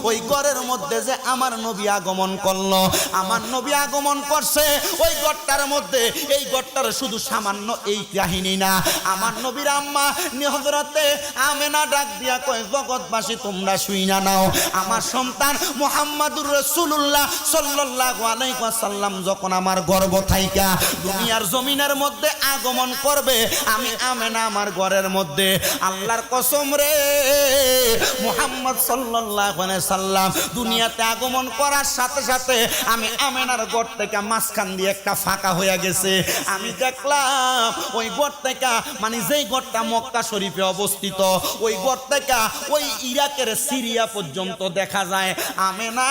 ওই ঘরের মধ্যে যে আমার নবী আগমন করলো, আমার নবী আগমন করছে ওই ঘরটার মধ্যে, এই ঘরটার শুধু সামান্য এই কাহিনী না, আমার নবীর আম্মা হযরতে আমেনা ডাক দিয়া কয়, জগৎবাসী তোমরা শুইনা নাও, আমার সন্তান মুহাম্মাদুর রাসূলুল্লাহ সাল্লাল্লাহু আলাইহি ওয়াসাল্লাম যখন আমার গর্ভ থাইকা দুনিয়ার জমিনের মধ্যে আগমন করবে, আমি আমেনা আমার ঘরের মধ্যে, আল্লাহর কসম রে, মুহাম্মদ সাল্লাল্লাহু আলাইহি সাল্লাম দুনিয়াতে আগমন করার সাথে সাথে আমি আমেনার ঘর থেকে মাঝখান দিয়ে একটা ফাঁকা হয়ে গেছে। আমি দেখলাম ওই ঘর থেকে, মানে যেই ঘরটা মক্কা শরীফে অবস্থিত, ওই ঘর থেকে ওই ইরাকের সিরিয়া পর্যন্ত দেখা যায়। আমেনা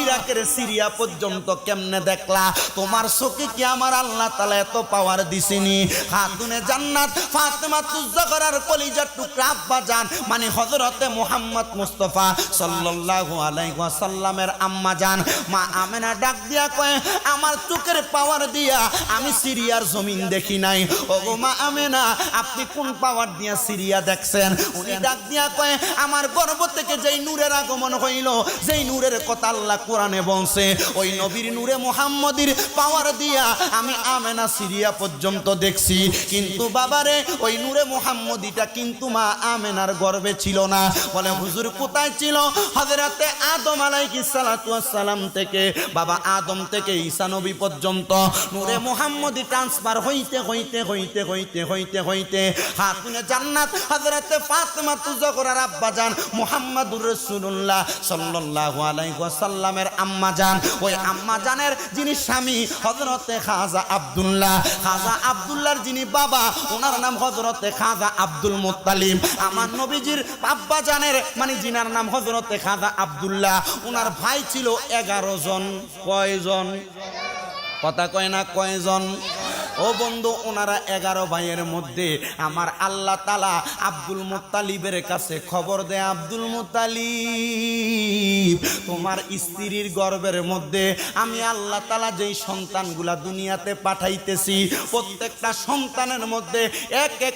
ইরাকের সিরিয়া পর্যন্ত কেমনে দেখলা? তোমার চোখে কি আমার আল্লাহ তাআলা এত পাওয়ার দিছেনি? খাতুনে জান্নাত ফাতেমাতুজ জাহরার কলিজার টুকরা আব্বা জান, মানে হযরতে মুহাম্মদ মুস্তাফা সাল্লাল্লাহু আলাইহি ওয়াসাল্লামের আম্মা জান মা আমেনা ডাক দিয়া কয়, আমার চোখের পাওয়ার দিয়া আমি সিরিয়ার জমিন দেখি নাই। ওগো মা আমেনা, আপনি কোন পাওয়ার দিয়া সিরিয়া দেখছেন? উনি ডাক দিয়া কয়, আমার গর্ভ থেকে যেই নূরের আগমন হইল, যেই নূরের কথা আল্লাহ কোরআনে বলছে, ওই নবীর নূরে মুহাম্মদীর পাওয়ার দিয়া আমি আমেনা সিরিয়া পর্যন্ত দেখছি। কিন্তু বাবারে, ওই নূরে মুহাম্মদীটা কিন্তু মা আমেনার গর্ভে ছিল না। বলে হুজুর কোথায় ছিল? হযরতে আদম আলাইহিস সালাতু ওয়াস সালাম থেকে, বাবা আদম থেকে ঈসা নবী পর্যন্ত নূরে মুহাম্মদী ট্রান্সফার হইতে হইতে হইতে হইতে হইতে হইতে খাতুনে জান্নাত হযরতে ফাতেমাতুজ জাহরার আব্বা জান মুহাম্মাদুর রাসূলুল্লাহ সাল্লাল্লাহু আলাইহি ওয়াসাল্লামের আম্মা জান, ওই আম্মা জানের যিনি স্বামী হযরতে খাজা আব্দুল্লাহ, খাজা আব্দুল্লাহর যিনি বাবা, ওনার নাম হযরতে খাজা আব্দুল মুত্তালিব। আমার নবীজির আব্বা জানের, মানে যিনার নাম হযরতে খাজা আব্দুল্লাহ, ওনার ভাই ছিল 11 জন। কয়জন? কথা কয় না, কয়জন? ও বন্ধু, ওনারা 11 ভাইয়ের মধ্যে আমার আল্লাহ তাআলা আব্দুল মুত্তালিবের কাছে খবর দেয়, আব্দুল মুত্তালিব, তোমার স্ত্রীর গর্ভের মধ্যে আমি আল্লাহ তাআলা যেই সন্তানগুলা দুনিয়াতে পাঠাইতেছি, প্রত্যেকটা সন্তানের মধ্যে এক এক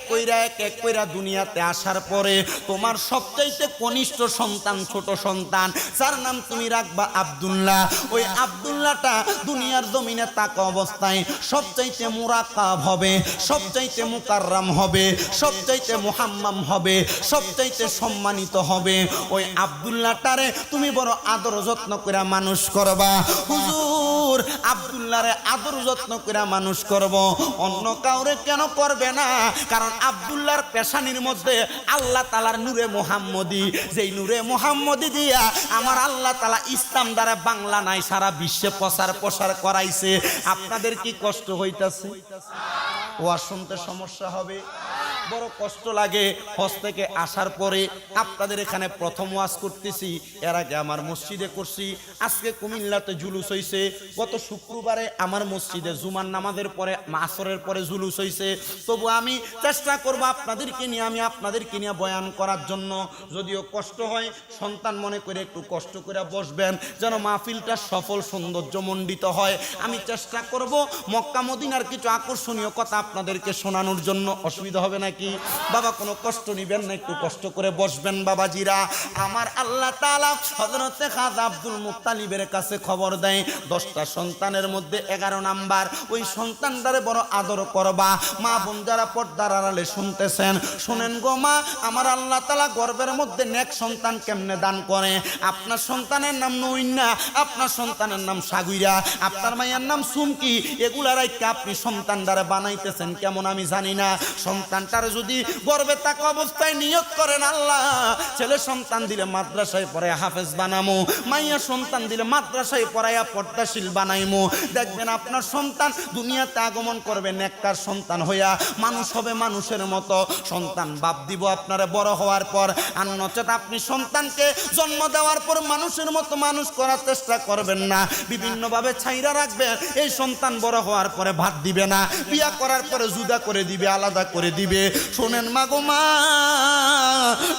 কইরা দুনিয়াতে আসার পরে তোমার সবচাইতে কনিষ্ঠ সন্তান, ছোট সন্তান, যার নাম তুমি রাখবা আব্দুল্লাহ, ওই আব্দুল্লাহটা দুনিয়ার জমিনে থাকা অবস্থায় সবচাইতে মুরাকাব হবে, সবচাইতে মুকাররাম হবে, সবচাইতে মুহাম্মাম হবে, সবচাইতে সম্মানিত হবে। ওই আব্দুল্লাহটারে তুমি বড় আদর যত্ন করে মানুষ করবা। হুজুর, আব্দুল্লাহরে আদর যত্ন করে মানুষ করব, অন্য কাউরে কেন করবে না? কারণ আব্দুল্লাহর পেশানির মধ্যে আল্লাহ তাআলার নূরে মুহাম্মদী, যেই নূরে মুহাম্মদী দিয়া আমার আল্লাহ তাআলা ইসলাম দ্বারা বাংলা নাই সারা বিশ্বে প্রসার করাইছে। আপনাদের কি কষ্ট হইতাছে? ওয়াজ শুনতে সমস্যা হবে, বড় কষ্ট লাগে। হজ থেকে আসার পরে আপনাদের এখানে প্রথম ওয়াজ করতেছি, এর আগে আমার মসজিদে করছি, আজকে কুমিল্লাতে জুলুস হইছে, গত শুক্রবারে আমার মসজিদে জুমার নামাজের পরে আসরের পরে জুলুস হইছে। তবু আমি চেষ্টা করব আপনাদেরকে নিয়ে, আমি আপনাদেরকে নিয়ে বয়ান করার জন্য। যদিও কষ্ট হয়, সন্তান মনে করে একটু কষ্ট করে বসবেন, যেন মাহফিলটা সফল সৌন্দর্যমণ্ডিত হয়। আমি চেষ্টা করব মক্কা মদিনার কিছু আকর্ষণীয় কথা আপনাদেরকে শোনানোর জন্য। অসুবিধা হবে নাকি বাবা? কোনো কষ্ট নিবেন না, একটু কষ্ট করে বসবেন বাবাজিরা। আমার আল্লাহ তাআলা হযরতে খাজা আব্দুল মুত্তালিবের কাছে খবর দেয়, 10টা সন্তানের মধ্যে 11 নাম্বার ওই সন্তানটারে বড় আদর করবা। মা বোন যারা পর্দার আড়ালে শুনতেছেন, শুনেন গো মা, আমার আল্লাহ তাআলা গর্ভের মধ্যে নেক সন্তান কেমনে দান করে? আপনার সন্তানের নাম নইন্না, আপনার সন্তানের নাম সাগুইরা, আপনার মায়ের নাম সুমকি, এগুলার আইকা আপনি সন্তানটারে বানাইতেছেন কেমন আমি জানি না। সন্তানটারে যদি গর্ভে থাকা অবস্থায় নিয়ত করেন, আল্লাহ ছেলে সন্তান দিলে মাদ্রাসায় পড়ে হাফেজ বানামো, মাইয়া সন্তান দিলে মাদ্রাসায় পড়াইয়া পর্দাশীল বানাইমো, দেখবেন আপনার সন্তান দুনিয়াতে আগমন করবে নেককার সন্তান হইয়া, মানুষ হবে মানুষের মতো। সন্তান বাপ দিব আপনারা বড় হওয়ার পর, আর নচেত আপনি সন্তানকে জন্ম দেওয়ার পর মানুষের মতো মানুষ করার চেষ্টা করবেন না, বিভিন্নভাবে ছাইরা রাখবেন। এই সন্তান বড় হওয়ার পরে ভাত দিবে না, বিয়া করার পরে জুদা করে দিবে, আলাদা করে দিবে। শোনেন মা গো মা,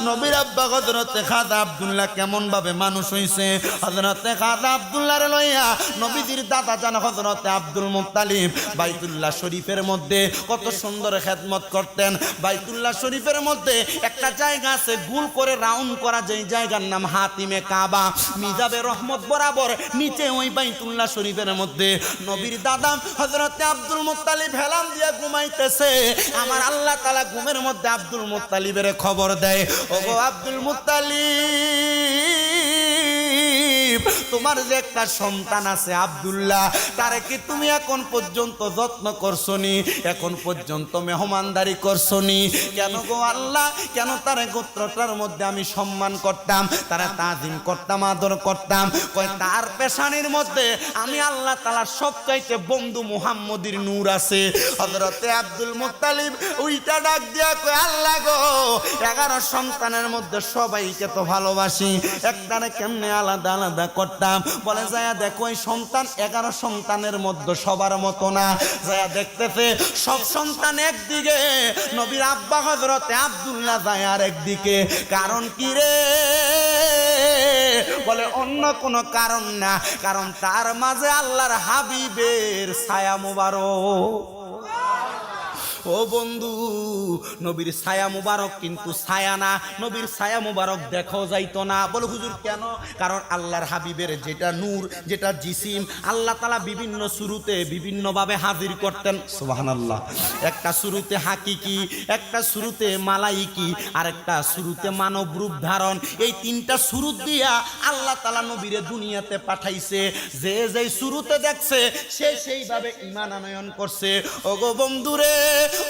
নবীর আব্বা হযরতে খাজা আব্দুল্লাহ কেমন ভাবে মানুষ হইছে। হযরতে খাজা আব্দুল্লাহরে লইয়া নবীজির দাদা জান হযরতে আব্দুল মুত্তালিব বাইতুল্লাহ শরীফের মধ্যে কত সুন্দর খেদমত করতেন। বাইতুল্লাহ শরীফের মধ্যে একটা জায়গা আছে গোল করে রাউন্ড করা, যেই জায়গার নাম হাতিমে কাবা। মিজাবে রহমত বরাবর নিচে ওই বাইতুল্লাহ শরীফের মধ্যে নবীর দাদা হযরতে আব্দুল মুত্তালিব হেলাম দিয়া ঘুমাইতেছে। আমার আল্লাহ তাআলা ঘুমের মধ্যে আব্দুল মুত্তালিবের খবর দেয়, ওগো আব্দুল মুত্তালিব, তোমার যে একটা সন্তান আছে আব্দুল্লাহ, তারে কি তুমি এখন পর্যন্ত যত্ন করছনি? এখন পর্যন্ত মেহমানদারি করছনি কেন গো আল্লাহ? কেন তার গোত্রটার মধ্যে আমি সম্মান করতাম, তারা তাজিম করতাম, আদর করতাম। কয় তার পেশানির মধ্যে আমি আল্লাহ তাআলার সবচাইতে বন্ধু মুহাম্মদীর নূর আছে। হযরতে আব্দুল মুত্তালিব উইটা ডাক দিয়া কয়, আল্লাহ গো, 11 সন্তানের মধ্যে সবাইকে তো ভালোবাসি, একটারে কেমনে আলাদা আলাদা করতাম? বলে যায়া দেখো এই সন্তান 11 সন্তানের মধ্যে সবার মতো না। যায়া দেখতেছে সব সন্তান একদিকে, নবীর আব্বা হযরতে আব্দুল্লাহ যায় আর একদিকে। কারণ কি রে? বলে অন্য কোনো কারণ না, কারণ তার মাঝে আল্লাহর হাবিবের ছায়া মুবারক। ও বন্ধু, নবীর ছায়া মুবারক কিন্তু ছায়া না, নবীর ছায়া মুবারক দেখো যাইতো না। বলে হুজুর কেন? কারণ আল্লাহর হাবিবের যেটা নূর, যেটা জিসিম, আল্লাহ তাআলা বিভিন্ন শুরুতে বিভিন্নভাবে হাজির করতেন। সুবহানাল্লাহ। একটা শুরুতে হাকিকি, একটা শুরুতে মালাইকি, আর একটা শুরুতে মানব রূপ ধারণ। এই তিনটা শুরু দিয়া আল্লাহ তাআলা নবীরে দুনিয়াতে পাঠাইছে। যে যেই শুরুতে দেখছে সে সেইভাবে ঈমান আনয়ন করছে। ওগো বন্ধুরে,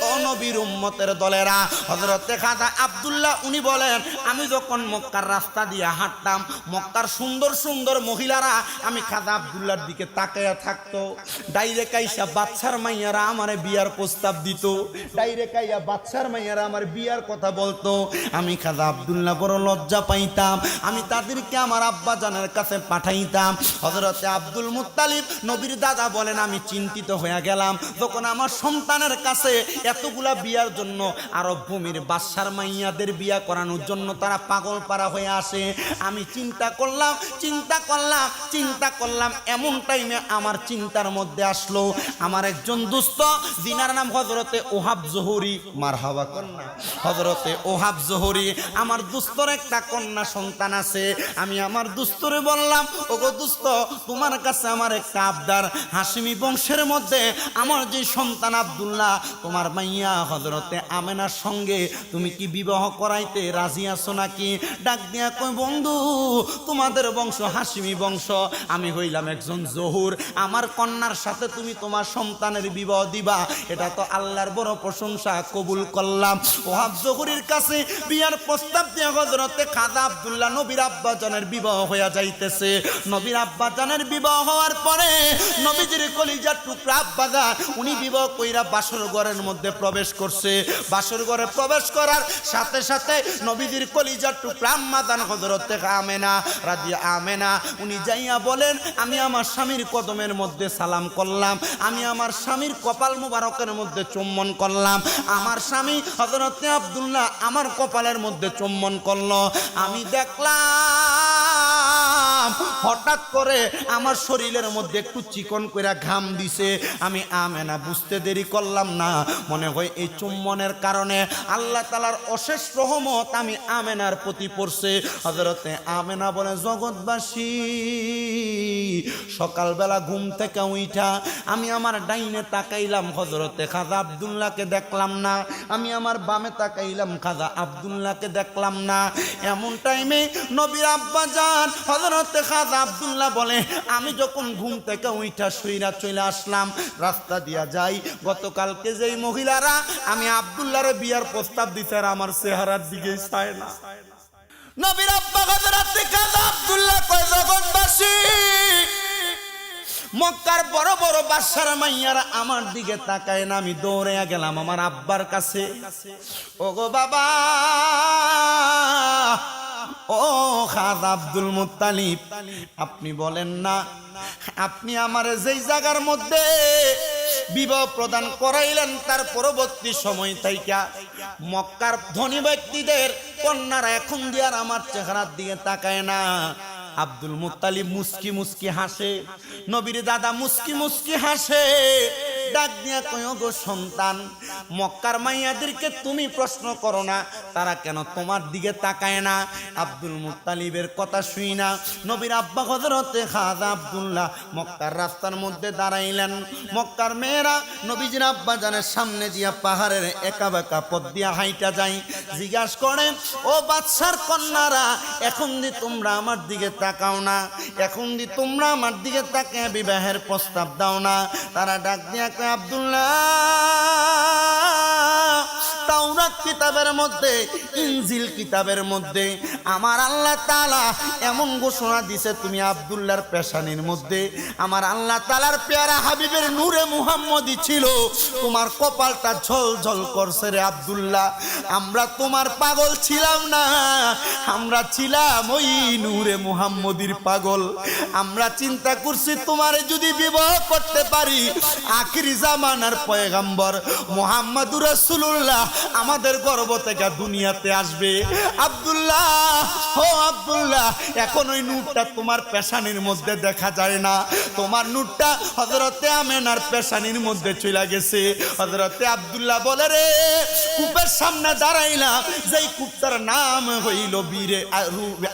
ও নবীর উম্মতের দলেরা, হযরতে খাজা আব্দুল্লাহ উনি বলেন, আমি যখন মক্কার রাস্তা দিয়ে হাঁটতাম, মক্কার সুন্দর সুন্দর মহিলারা আমি খাজা আব্দুল্লাহর দিকে তাকায়া থাকতো। ডাইরেক্ট আইসা বাচ্চার মাইয়ারা আমারে বিয়ার প্রস্তাব দিত, ডাইরেক্ট আইয়া বাচ্চার মাইয়ারা আমার বিয়ার কথা বলতো। আমি খাজা আব্দুল্লাহ বড় লজ্জা পাইতাম, আমি তাদেরকে আমার আব্বা জানের কাছে পাঠাইতাম। হযরতে আব্দুল মুত্তালিব নবীর দাদা বলেন, আমি চিন্তিত হয়ে গেলাম যখন আমার সন্তানের কাছে এতগুলা বিয়ার জন্য আরব ভূমির বাদশার মাইয়াদের বিয়া করানোর জন্য তারা পাগল পারা হয়ে আসে। আমি চিন্তা করলাম এমন টাইমে আমার চিন্তার মধ্যে আসলো আমার একজন দোস্ত, যিনার নাম হযরতে ওহাব জোহরি। মারহাবা কন্যা হযরতে ওহাব জোহরি, আমার দোস্তর একটা কন্যা সন্তান আছে। আমি আমার দোস্তরে বললাম, ওগো দোস্ত, তোমার কাছে আমার একটা আবদার, হাশিমি বংশের মধ্যে আমার যে সন্তান আব্দুল্লাহ, তোমার মাইয়া হযরতে আমেনার সঙ্গে তুমি কি বিবাহ করাইতে রাজি আছো নাকি? ডাক দিয়া কই, বন্ধু, তোমাদের বংশ হাশিমি বংশ, আমি হইলাম একজন জহুর, আমার কন্যার সাথে তুমি তোমার সন্তানের বিবাহ দিবা, এটা তো আল্লাহর বড় প্রশংসা, কবুল করলাম। ওহাব জহুরির কাছে বিয়ার প্রস্তাব দিয়ে হযরতে খাজা আব্দুল্লাহ নবীর আব্বাজানের বিবাহ হইয়া যাইতেছে। নবীর আব্বাজানের বিবাহ হওয়ার পরে নবীজির কলিজার টুকরা আব্বাজান উনি বিবাহ কইরা বাসর ঘরের মধ্যে প্রবেশ করছে। বাসর ঘরে প্রবেশ করার সাথে সাথে নবীজির কলিজার টুকরা আম্মাজান হযরতে আমেনা উনি যাইয়া বলেন, আমি আমার স্বামীর কদমের মধ্যে সালাম করলাম, আমি আমার স্বামীর কপাল মুবারকের মধ্যে চুম্বন করলাম। আমার স্বামী হযরতে আব্দুল্লাহ আমার কপালের মধ্যে চুম্বন করলো। আমি দেখলাম হঠাৎ করে আমার শরীরের মধ্যে একটু চিকন করে ঘাম দিছে। আমি আমেনা বুঝতে দেরি করলাম না, মনে হয় এই চুম্বনের কারণে আল্লাহ তাআলার অশেষ রহমত আমি আমেনার প্রতি পড়ছে। হযরতে আমেনা বলে, জগৎবাসী, সকালবেলা ঘুম থেকে উঠা আমি আমার ডাইনে তাকাইলাম, হযরতে খাজা আব্দুল্লাহকে দেখলাম না, আমি আমার বামে তাকাইলাম, খাজা আব্দুল্লাহকে দেখলাম না। এমন টাইমে নবীর আব্বাজান হযরতে খাজা আব্দুল্লাহ বলে, আমি যখন ঘুম থেকে উঠা শুইরা চলে আসলাম, রাস্তা দিয়া যাই, গতকালকে যেই মহিলারা আমি আব্দুল্লাহরে বিয়ার প্রস্তাব দিছে আর আমার চেহারার দিকে চায় না। নবীর আব্বা হযরতে খাজা আব্দুল্লাহ কয়, জগৎবাসী, মক্কার বড় বড় বাদশার মাইয়ারা আমার দিকে তাকায় না। আমি দৌড়ে গেলাম আমার আব্বার কাছে, ওগো বাবা, ও খাজা আব্দুল মুত্তালিব, আপনি বলেন না, আপনি আমার যেই জায়গার মধ্যে বিবাহ প্রদান করাইলেন তার পরবর্তী সময় থেকে মক্কার ধনী ব্যক্তিদের কন্যারা এখন দিয়ে আর আমার চেহারার দিকে তাকায় না। আব্দুল মুত্তালিব মুস্কি মুস্কি হাসে, নবীর দাদা মুস্কি মুস্কি হাসে, ডাক দিয়া কয় গো সন্তান, মক্কার মাইয়াদেরকে তুমি প্রশ্ন করো না তারা কেন তোমার দিকে তাকায় না। আব্দুল মুত্তালিবের কথা শুই না নবীর আব্বা হযরতে খাজা আব্দুল্লাহ মক্কার রাস্তার মধ্যে দাঁড়াইলেন। মক্কার মেয়েরা নবীজির আব্বা জানের সামনে দিয়া পাহাড়ের একা বেঁকা পথ দিয়া হাইটা যায়। জিজ্ঞাসা করে, ও বাদশার কন্যারা, এখন দি তোমরা আমার দিকে তাকাও না, এখন দি তোমরা আমার দিকে তাকিয়ে বিবাহের প্রস্তাব দাও না। তারা ডাক দিয়া কয়, আব্দুল্লাহ, তাওরাত কিতাবের মধ্যে, ইনজিল কিতাবের মধ্যে আমার আল্লাহ তাআলা এমন ঘোষণা দিছে, তুমি আব্দুল্লাহর পেশানির মধ্যে আমার আল্লাহ তাআলার পেয়ারা হাবিবের নূরে মুহাম্মদী ছিল, তোমার কপালটা ঝলঝল করছে রে আব্দুল্লাহ। আমরা তোমার পাগল ছিলাম না, আমরা ছিলাম ওই নূরে মুহাম্মদীর পাগল। আমরা চিন্তা করছি তোমারে যদি বিবাহ করতে পারি, আখিরি জামানার পয়গম্বর মুহাম্মদুর রাসূলুল্লাহ আমাদের গর্ভ থেকে দুনিয়াতে আসবে। আব্দুল্লাহ, ও আব্দুল্লাহ, এখন ওই নূরটা তোমার পেশানির মধ্যে দেখা যায় না, তোমার নূরটা হযরতে আমেনার পেশানির মধ্যে চলে গেছে। হযরতে আব্দুল্লাহ বলে, রে কূপের সামনে দাঁড়াইলাম, যেই কূপটার নাম হইল বীরে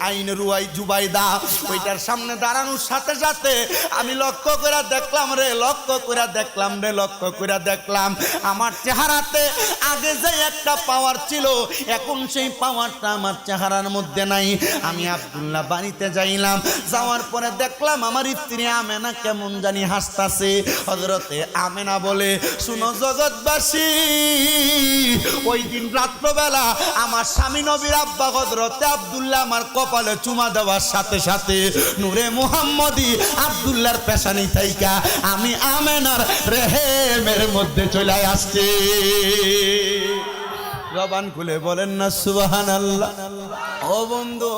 আইন রুয়াই জুবাইদা, ওইটার সামনে দাঁড়ানোর সাথে সাথে আমি লক্ষ্য করে দেখলাম রে, লক্ষ্য করে দেখলাম রে, লক্ষ্য করে দেখলাম আমার চেহারাতে আগে যে একটা পাওয়ার ছিল, এখন সেই পাওয়ারটা আমার চেহারার মধ্যে নাই। আমি আব্দুল্লাহ বাড়িতে যাইলাম, যাওয়ার পরে দেখলাম আমার স্ত্রী আমেনা কেমন জানি হাসতাছে। হযরতে আমেনা বলে, শুনো জগৎবাসী, ওই দিন রাত্রবেলা আমার স্বামী নবীর আব্বা হযরতে আব্দুল্লাহ আমার কপালে চুমা দেওয়ার সাথে সাথে নূরে মুহাম্মদী আব্দুল্লাহর পেশানি থাইকা আমি আমেনার রেহেমের মধ্যে চলে আসছে। জবান খুলে বলেন না সুবহানাল্লাহ। ও বন্ধু,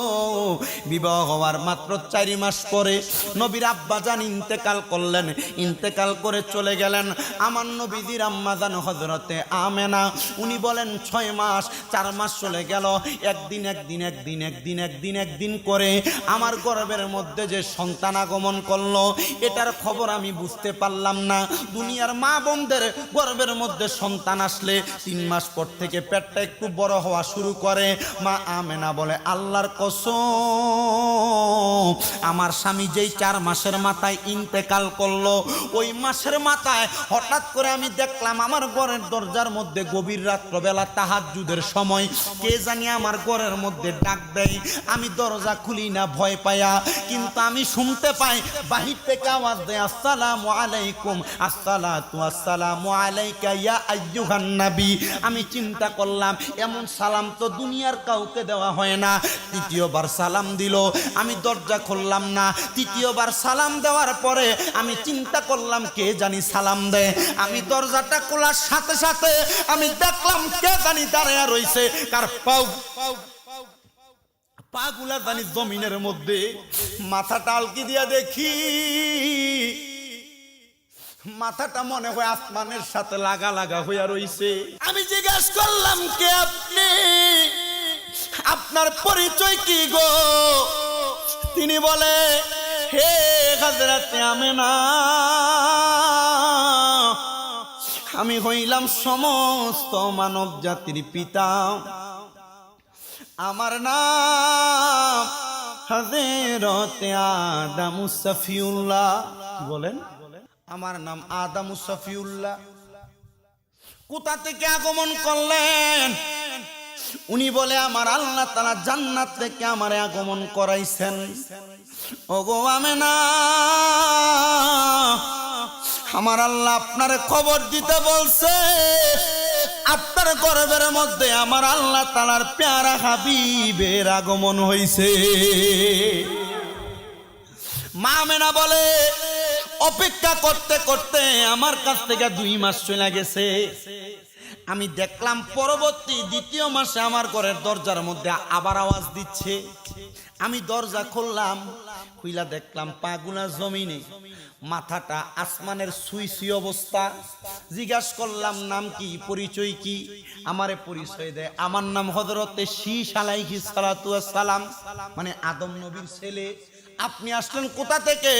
বিবাহ হওয়ার মাত্র 4 মাস পরে নবীর আব্বা জান ইন্তেকাল করলেন। ইন্তেকাল করে চলে গেলেন আমার নবীজির আম্মা জান হযরতে আমেনা। উনি বলেন 6 মাস 4 মাস চলে গেল, একদিন করে আমার গর্ভের মধ্যে যে সন্তান আগমন করলো, এটার খবর আমি বুঝতে পারলাম না। দুনিয়ার মা বোনদের গর্ভের মধ্যে সন্তান আসলে 3 মাস পর থেকে পেটটা একটু বড় হওয়া শুরু করে। মা আমেনা বলে, আল্লাহর কসম, আমার স্বামী যেই 4 মাসের মাথায় ইন্তেকাল করলো, ওই মাসের মাথায় হঠাৎ করে আমি দেখলাম আমার ঘরের দরজার মধ্যে গভীর রাত্রবেলা তাহাজ্জুদের সময় কে জানি আমার ঘরের মধ্যে ডাক দেয়। আমি দরজা খুলি না ভয় পায়া, কিন্তু আমি শুনতে পাই বাহির থেকে আওয়াজ দেয়, আসসালামু আলাইকুম, আসসালাতু আসসালামু আলাইকা ইয়া আইয়ুহান নবী। আমি চিন্তা করলাম এমন সালাম তো দুনিয়ার কাউকে দেওয়া হয় না। তৃতীয়বার সালাম দিল, আমি দরজা খুললাম না। তৃতীয়বার সালাম দেওয়ার পরে আমি চিন্তা করলাম কে জানি সালাম দেয়। আমি দরজাটা খোলার সাথে সাথে আমি দেখলাম কে জানি দাঁড়ায় রইছে, কার পাগুলা জানি জমিনের মধ্যে। মাথাটা আলকি দিয়া দেখি, মাথাটা মনে হয় আসমানের সাথে লাগা লাগা হইয়া রইছে। আমি জিজ্ঞাসা করলাম, কে আপনি? আপনার পরিচয় কি গো? তিনি বলে, হে হযরতে আমেনা, আমি হইলাম সমস্ত মানব জাতির পিতা, আমার নাম হযরতে আদম সফিউল্লাহ। বলেন, আমার নাম আদম সফিউল্লাহ। কোথা থেকে আগমন করলেন? উনি বলে, আমার আল্লাহ তাআলা জান্নাত থেকে আমারে আগমন করাইছেন। ওগো আমেনা, আমার আল্লাহ আপনারে খবর দিতে বলছে, আপনার গর্ভের মধ্যে আমার আল্লাহ তাআলার প্যারা হাবিবের আগমন হইছে। মা আমেনা বলে, অপেক্ষা করতে করতে আমার কাছ থেকে 2 মাস চলে গেছে। আমি দেখলাম পরবর্তী 2য় মাসে আমার ঘরের দরজার মধ্যে আবার আওয়াজ দিচ্ছে। আমি দরজা খুললাম, খুইলা দেখলাম পাগুলা জমিনে, মাথাটা আসমানের সুই সুই অবস্থা। জিজ্ঞাসা করলাম নাম কি, পরিচয় কি? আমারে পরিচয় দেয়, আমার নাম হযরতে শীশ আলাইহিস সালাতু ওয়াস সালাম, মানে আদম নবীর ছেলে। আপনি আসলেন কোথা থেকে?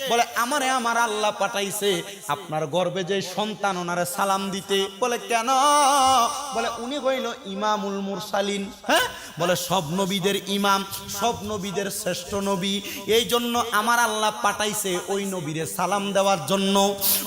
বলে আমারে আমার আল্লাহ পাঠাইছে আপনার গর্ভে যে সন্তান ওনারে সালাম দিতে। বলে কেন? বলে উনি হইল ইমামুল মুরসালিন। হ্যাঁ, বলে সব নবীদের ইমাম, সব নবীদের শ্রেষ্ঠ নবী, এই জন্য আমার আল্লাহ পাঠাইছে ওই নবীরে সালাম দেওয়ার জন্য।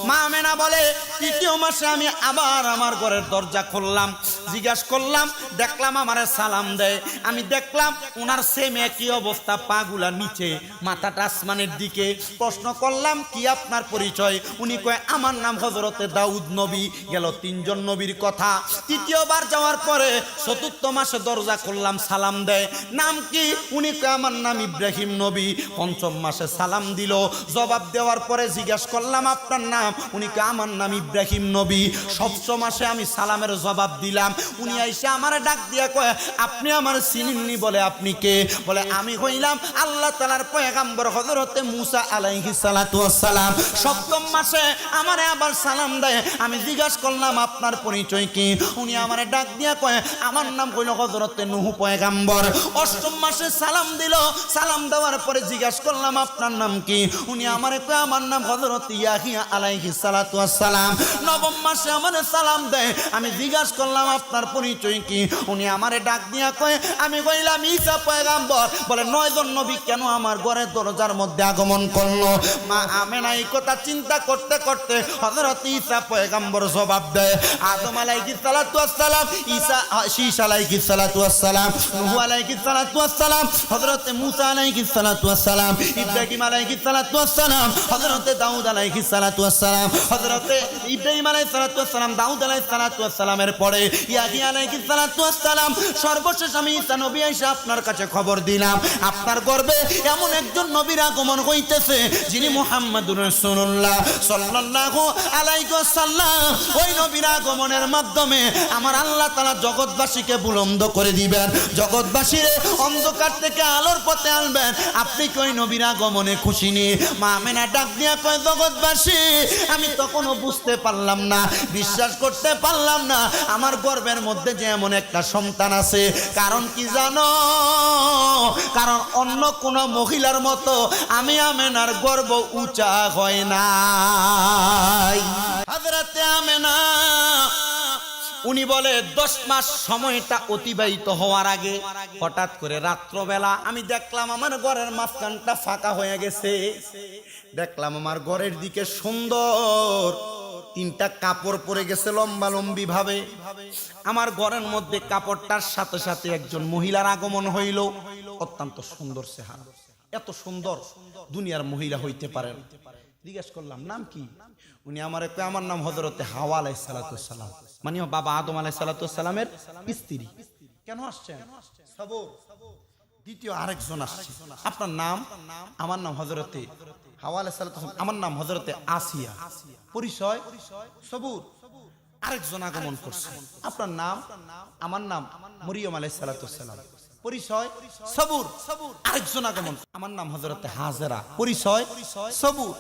মা আমেনা বলে তৃতীয় মাসে আমি আবার আমার ঘরের দরজা খুললাম, জিজ্ঞাসা করলাম, দেখলাম আমারে সালাম দেয়। আমি দেখলাম ওনার সেম একই অবস্থা, পাগুলা নিচে, মাথাটা আসমানের দিকে। প্রশ্ন করলাম কি আপনার পরিচয়? উনি কয় আমার নাম হযরতে দাউদ নবী। গেল তিনজন নবীর কথা। তৃতীয়বার যাওয়ার পরে চতুর্থ মাসে দরজা করলাম, সালাম দেয়। নাম কি? উনি কয় আমার নাম ইব্রাহিম নবী। পঞ্চম মাসে সালাম দিল, জবাব দেওয়ার পরে জিজ্ঞাসা করলাম আপনার নাম? উনি কয় আমার নাম ইব্রাহিম নবী। সপ্তম মাসে আমি সালামের জবাব দিলাম। উনি আইসা আমারে ডাক দিয়া কয় আপনি আমার চিনেননি? বলে আপনি কে? বলে আমি হইলাম আল্লাহ তাআলার পয়গম্বর হযরতে মূসা আলাইহিস সালাতু ওয়াস সালাম। সপ্তম মাসে আমারে আবার সালাম দেয়। আমি জিজ্ঞাসা করলাম আপনার পরিচয় কি? উনি আমারে ডাক দিয়া কয় আমার নাম হইল হযরতে নূহ পয়গম্বর। অষ্টম মাসে সালাম দিল, সালাম দেওয়ার পরে জিজ্ঞাসা করলাম আপনার নাম কি? উনি আমারে কয় আমার নাম হযরতে ইয়াহিয়া আলাইহিস সালাতু ওয়াস সালাম। নবম মাসে আমারে সালাম দেয়। আমি জিজ্ঞাসা করলাম আপনার পরিচয় কি? উনি আমারে ডাক দিয়া কয় আমি কইলাম ঈসা পয়গম্বর। বলে 9 জন নবী কেন আমার ঘরের দরজার মধ্যে আগমন করলো? মা আমেনা এই কথা চিন্তা করতে করতে হযরত ঈসা পয়গম্বর জবাব দেয় আদম আলাইহিস সালাতু ওয়াস সালাম, ঈসা শীশ আলাইহিস সালাতু ওয়াস সালাম, নূহ আলাইহিস সালাতু ওয়াস সালাম, হযরত মূসা আলাইহিস সালাতু ওয়াস সালাম, ইব্রাহিম আলাইহিস সালাতু ওয়াস সালাম, হযরত দাউদ আলাইহিস সালাতু ওয়াস সালাম, হযরত ইব্রাহিম আলাইহিস সালাতু ওয়াস সালাম, দাউদ আলাইহিস সালাতু ওয়াস সালামের পরে ইয়াহিয়া আলাইহিস সালাতু ওয়াস সালাম। সর্বশেষ আমি ঈসা নবী এসে আপনার কাছে খবর দিলাম আপনার গর্ভে এমন একজন নবীর আগমন হইতেছে যিনি মুহাম্মাদুর রাসূলুল্লাহ সাল্লাল্লাহু আলাইহি ওয়াসাল্লাম। ওই নবীর আগমনের মাধ্যমে আমার আল্লাহ তাআলা জগৎবাসীকে বুলন্দ করে দিবেন, জগৎবাসীরে অন্ধকার থেকে আলোর পথে আনবেন। আপনি কি ওই নবীর আগমনে খুশি নি? মা আমেনা ডাক দিয়া কয় জগৎবাসী আমি তখনও বুঝতে পারলাম না, বিশ্বাস করতে পারলাম না আমার গর্ভের মধ্যে যে এমন একটা সন্তান আছে। কারণ কি জানো? কারণ অন্য কোন মহিলার মতো আমি আমেনার গর্ভ উঁচা হয় না। হযরতে আমেনা উনি বলে 10 মাস সময়টা অতিবাহিত হওয়ার আগে হঠাৎ করে রাত্রবেলা আমি দেখলাম আমার ঘরের মাঝখানটা ফাঁকা হয়ে গেছে। দেখলাম আমার ঘরের দিকে সুন্দর 3টা কাপড় পরে গেছে লম্বা লম্বি ভাবে। আমার ঘরের মধ্যে কাপড়টার সাথে সাথে একজন মহিলার আগমন হইল। অত্যন্ত সুন্দর চেহারা, এত সুন্দর দুনিয়ার মহিলা হইতে পারেন। জিজ্ঞেস করলাম নাম কি? উনি আমারে কয় আমার নাম হযরতে হাওয়া আলাইহিস সালাতু ওয়াস সালাম, মানে বাবা আদম আলাইহিস সালাতু ওয়াস সালামের স্ত্রী। কেন আসছেন? সবর। দ্বিতীয় আরেকজন আসছে, আপনার নাম? আমার নাম হযরতে হাওয়া আলাইহিস সালাতু ওয়াস সালাম, আমার নাম হযরতে আসিয়া। পরিচয়? সবুর। আরেকজন আগমন করছে, আপনার নাম? আমার নাম মরিয়ম আলাইহিস সালাতু ওয়াস সালাম। পরিচয়? সবুর। আরেকজন আগমন, আমার নাম হযরতে হাজেরা। পরিচয়? সবুর।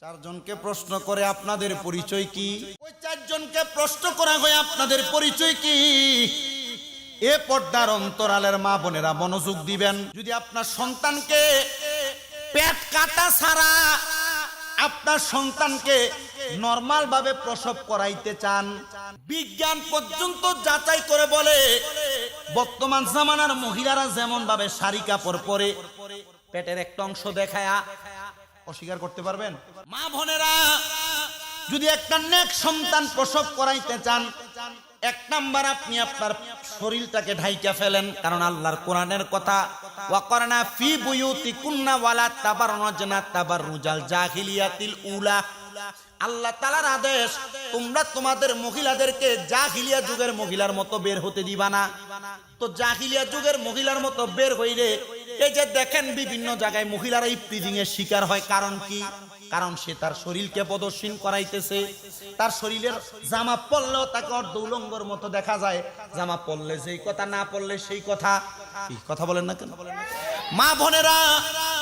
4 জনকে প্রশ্ন করে আপনাদের পরিচয় কি? ওই 4 জনকে প্রশ্ন করা হয় আপনাদের পরিচয় কি? এ পর্দার অন্তরালের মা বোনেরা মনোযোগ দিবেন। যদি আপনার সন্তানকে পেট কাটা ছাড়া আপনার সন্তানকে নরমাল ভাবে প্রসব করাইতে চান, বিজ্ঞান পর্যন্ত যাচাই করে বলে বর্তমান জামানার মহিলারা যেমন ভাবে শাড়ি কাপড় পরে পেটের একটা অংশ দেখায়া, অস্বীকার করতে পারবেন? মা বোনেরা যদি একটা নেক সন্তান প্রসব করাইতে চান, 1 নাম্বার আপনি আপনার শরীরটাকে ঢাইকা ফেলেন। কারণ আল্লাহর কোরআনের কথা ওয়াকরনা ফি বুয়ুতিকুন্না ওয়ালা তাবাররুজনা তাবাররুজাল জাহিলিয়াতিল উলা। আল্লাহ তাআলার আদেশ তোমরা তোমাদের মহিলাদেরকে জাহিলিয়া যুগের মহিলার মতো বের হতে দিবা না। তো জাহিলিয়া যুগের মহিলার মতো বের হইলে এই যে দেখেন বিভিন্ন জায়গায় মহিলারা ইফতিজিং এর শিকার হয়। কারণ কি? কারণ সে তার শরীরকে প্রদর্শন করাইতেছে। তার শরীরের জামা পরলেও তাকে অর্ধ উলঙ্গর মতো দেখা যায়, জামা পরলে যেই কথা, না পরলে সেই কথা। কি কথা বলেন না কেন? মা বোনেরা,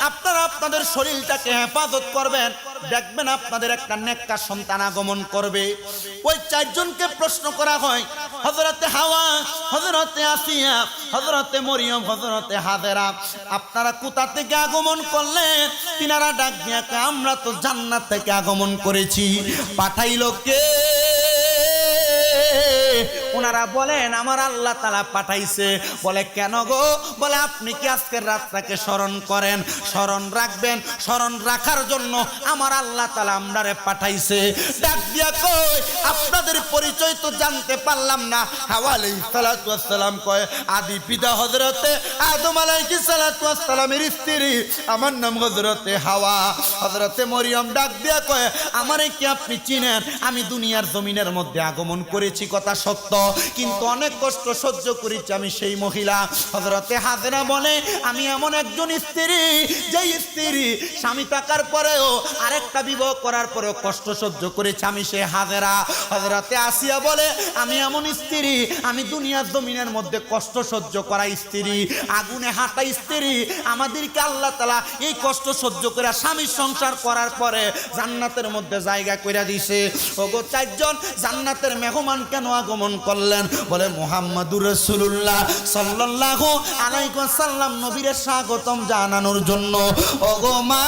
আপনারা আপনাদের শরীরটাকে হেফাজত করবেন, দেখবেন আপনাদের একটা নেককার সন্তান আগমন করবে। ওই চারজনকে প্রশ্ন করা হয়, হযরতে হাওয়া, হযরতে আসিয়া, হযরতে মরিয়ম, হযরতে হাজেরা, আপনারা কোথা থেকে আগমন করলেন? তিনারা ডাক দিয়া কয়, আমরা তো জান্নাত থেকে আগমন করেছি। পাঠাইলো কে? ওনারা বলেন, আমার আল্লাহ তাআলা পাঠাইছে। বলে কেন গো? বলে আপনি কি আজকের রাতটাকে স্মরণ করেন? স্মরণ রাখবেন, স্মরণ রাখার জন্য আমার আল্লাহ তাআলা আমরারে পাঠাইছে। ডাক দিয়া কই, আপনাদের পরিচয় তো জানতে পারলাম না। হাওয়া আলাইহিস সালাতু ওয়াস সালাম কয়, আদি পিতা হযরতে আদম আলাইহিস সালাতু ওয়াস সালামের স্ত্রী, আমার নাম হযরতে হাওয়া। হযরতে মরিয়ম ডাক দিয়া কয়, আমারে কি আপনি চিনেন? আমি দুনিয়ার জমিনের মধ্যে আগমন করেছি, কথা সত্য, কিন্তু অনেক কষ্ট সহ্য করেছি আমি সেই মহিলা। হযরতে হাজেরা বলে, আমি এমন একজন স্ত্রী, যেই স্ত্রী স্বামী থাকার পরেও আরেকটা বিবাহ করার পরেও কষ্ট সহ্য করেছে, আমি সেই হাজেরা। হযরতে আসিয়া বলে, আমি এমন স্ত্রী, আমি দুনিয়ার জমিনের মধ্যে কষ্ট সহ্য করা স্ত্রী, আগুনে হাঁটা স্ত্রী। আমাদেরকে আল্লাহ তাআলা এই কষ্ট সহ্য করে স্বামীর সংসার করার পরে জান্নাতের মধ্যে জায়গা কইরা দিয়েছে। ওগো চারজন জান্নাতের মেহমান কেন আগমন করলেন? বলে মুহাম্মাদুর রাসূলুল্লাহ সাল্লাল্লাহু আলাইহি ওয়াসাল্লাম নবীর স্বাগতম জানানোর জন্য। ওগো মা,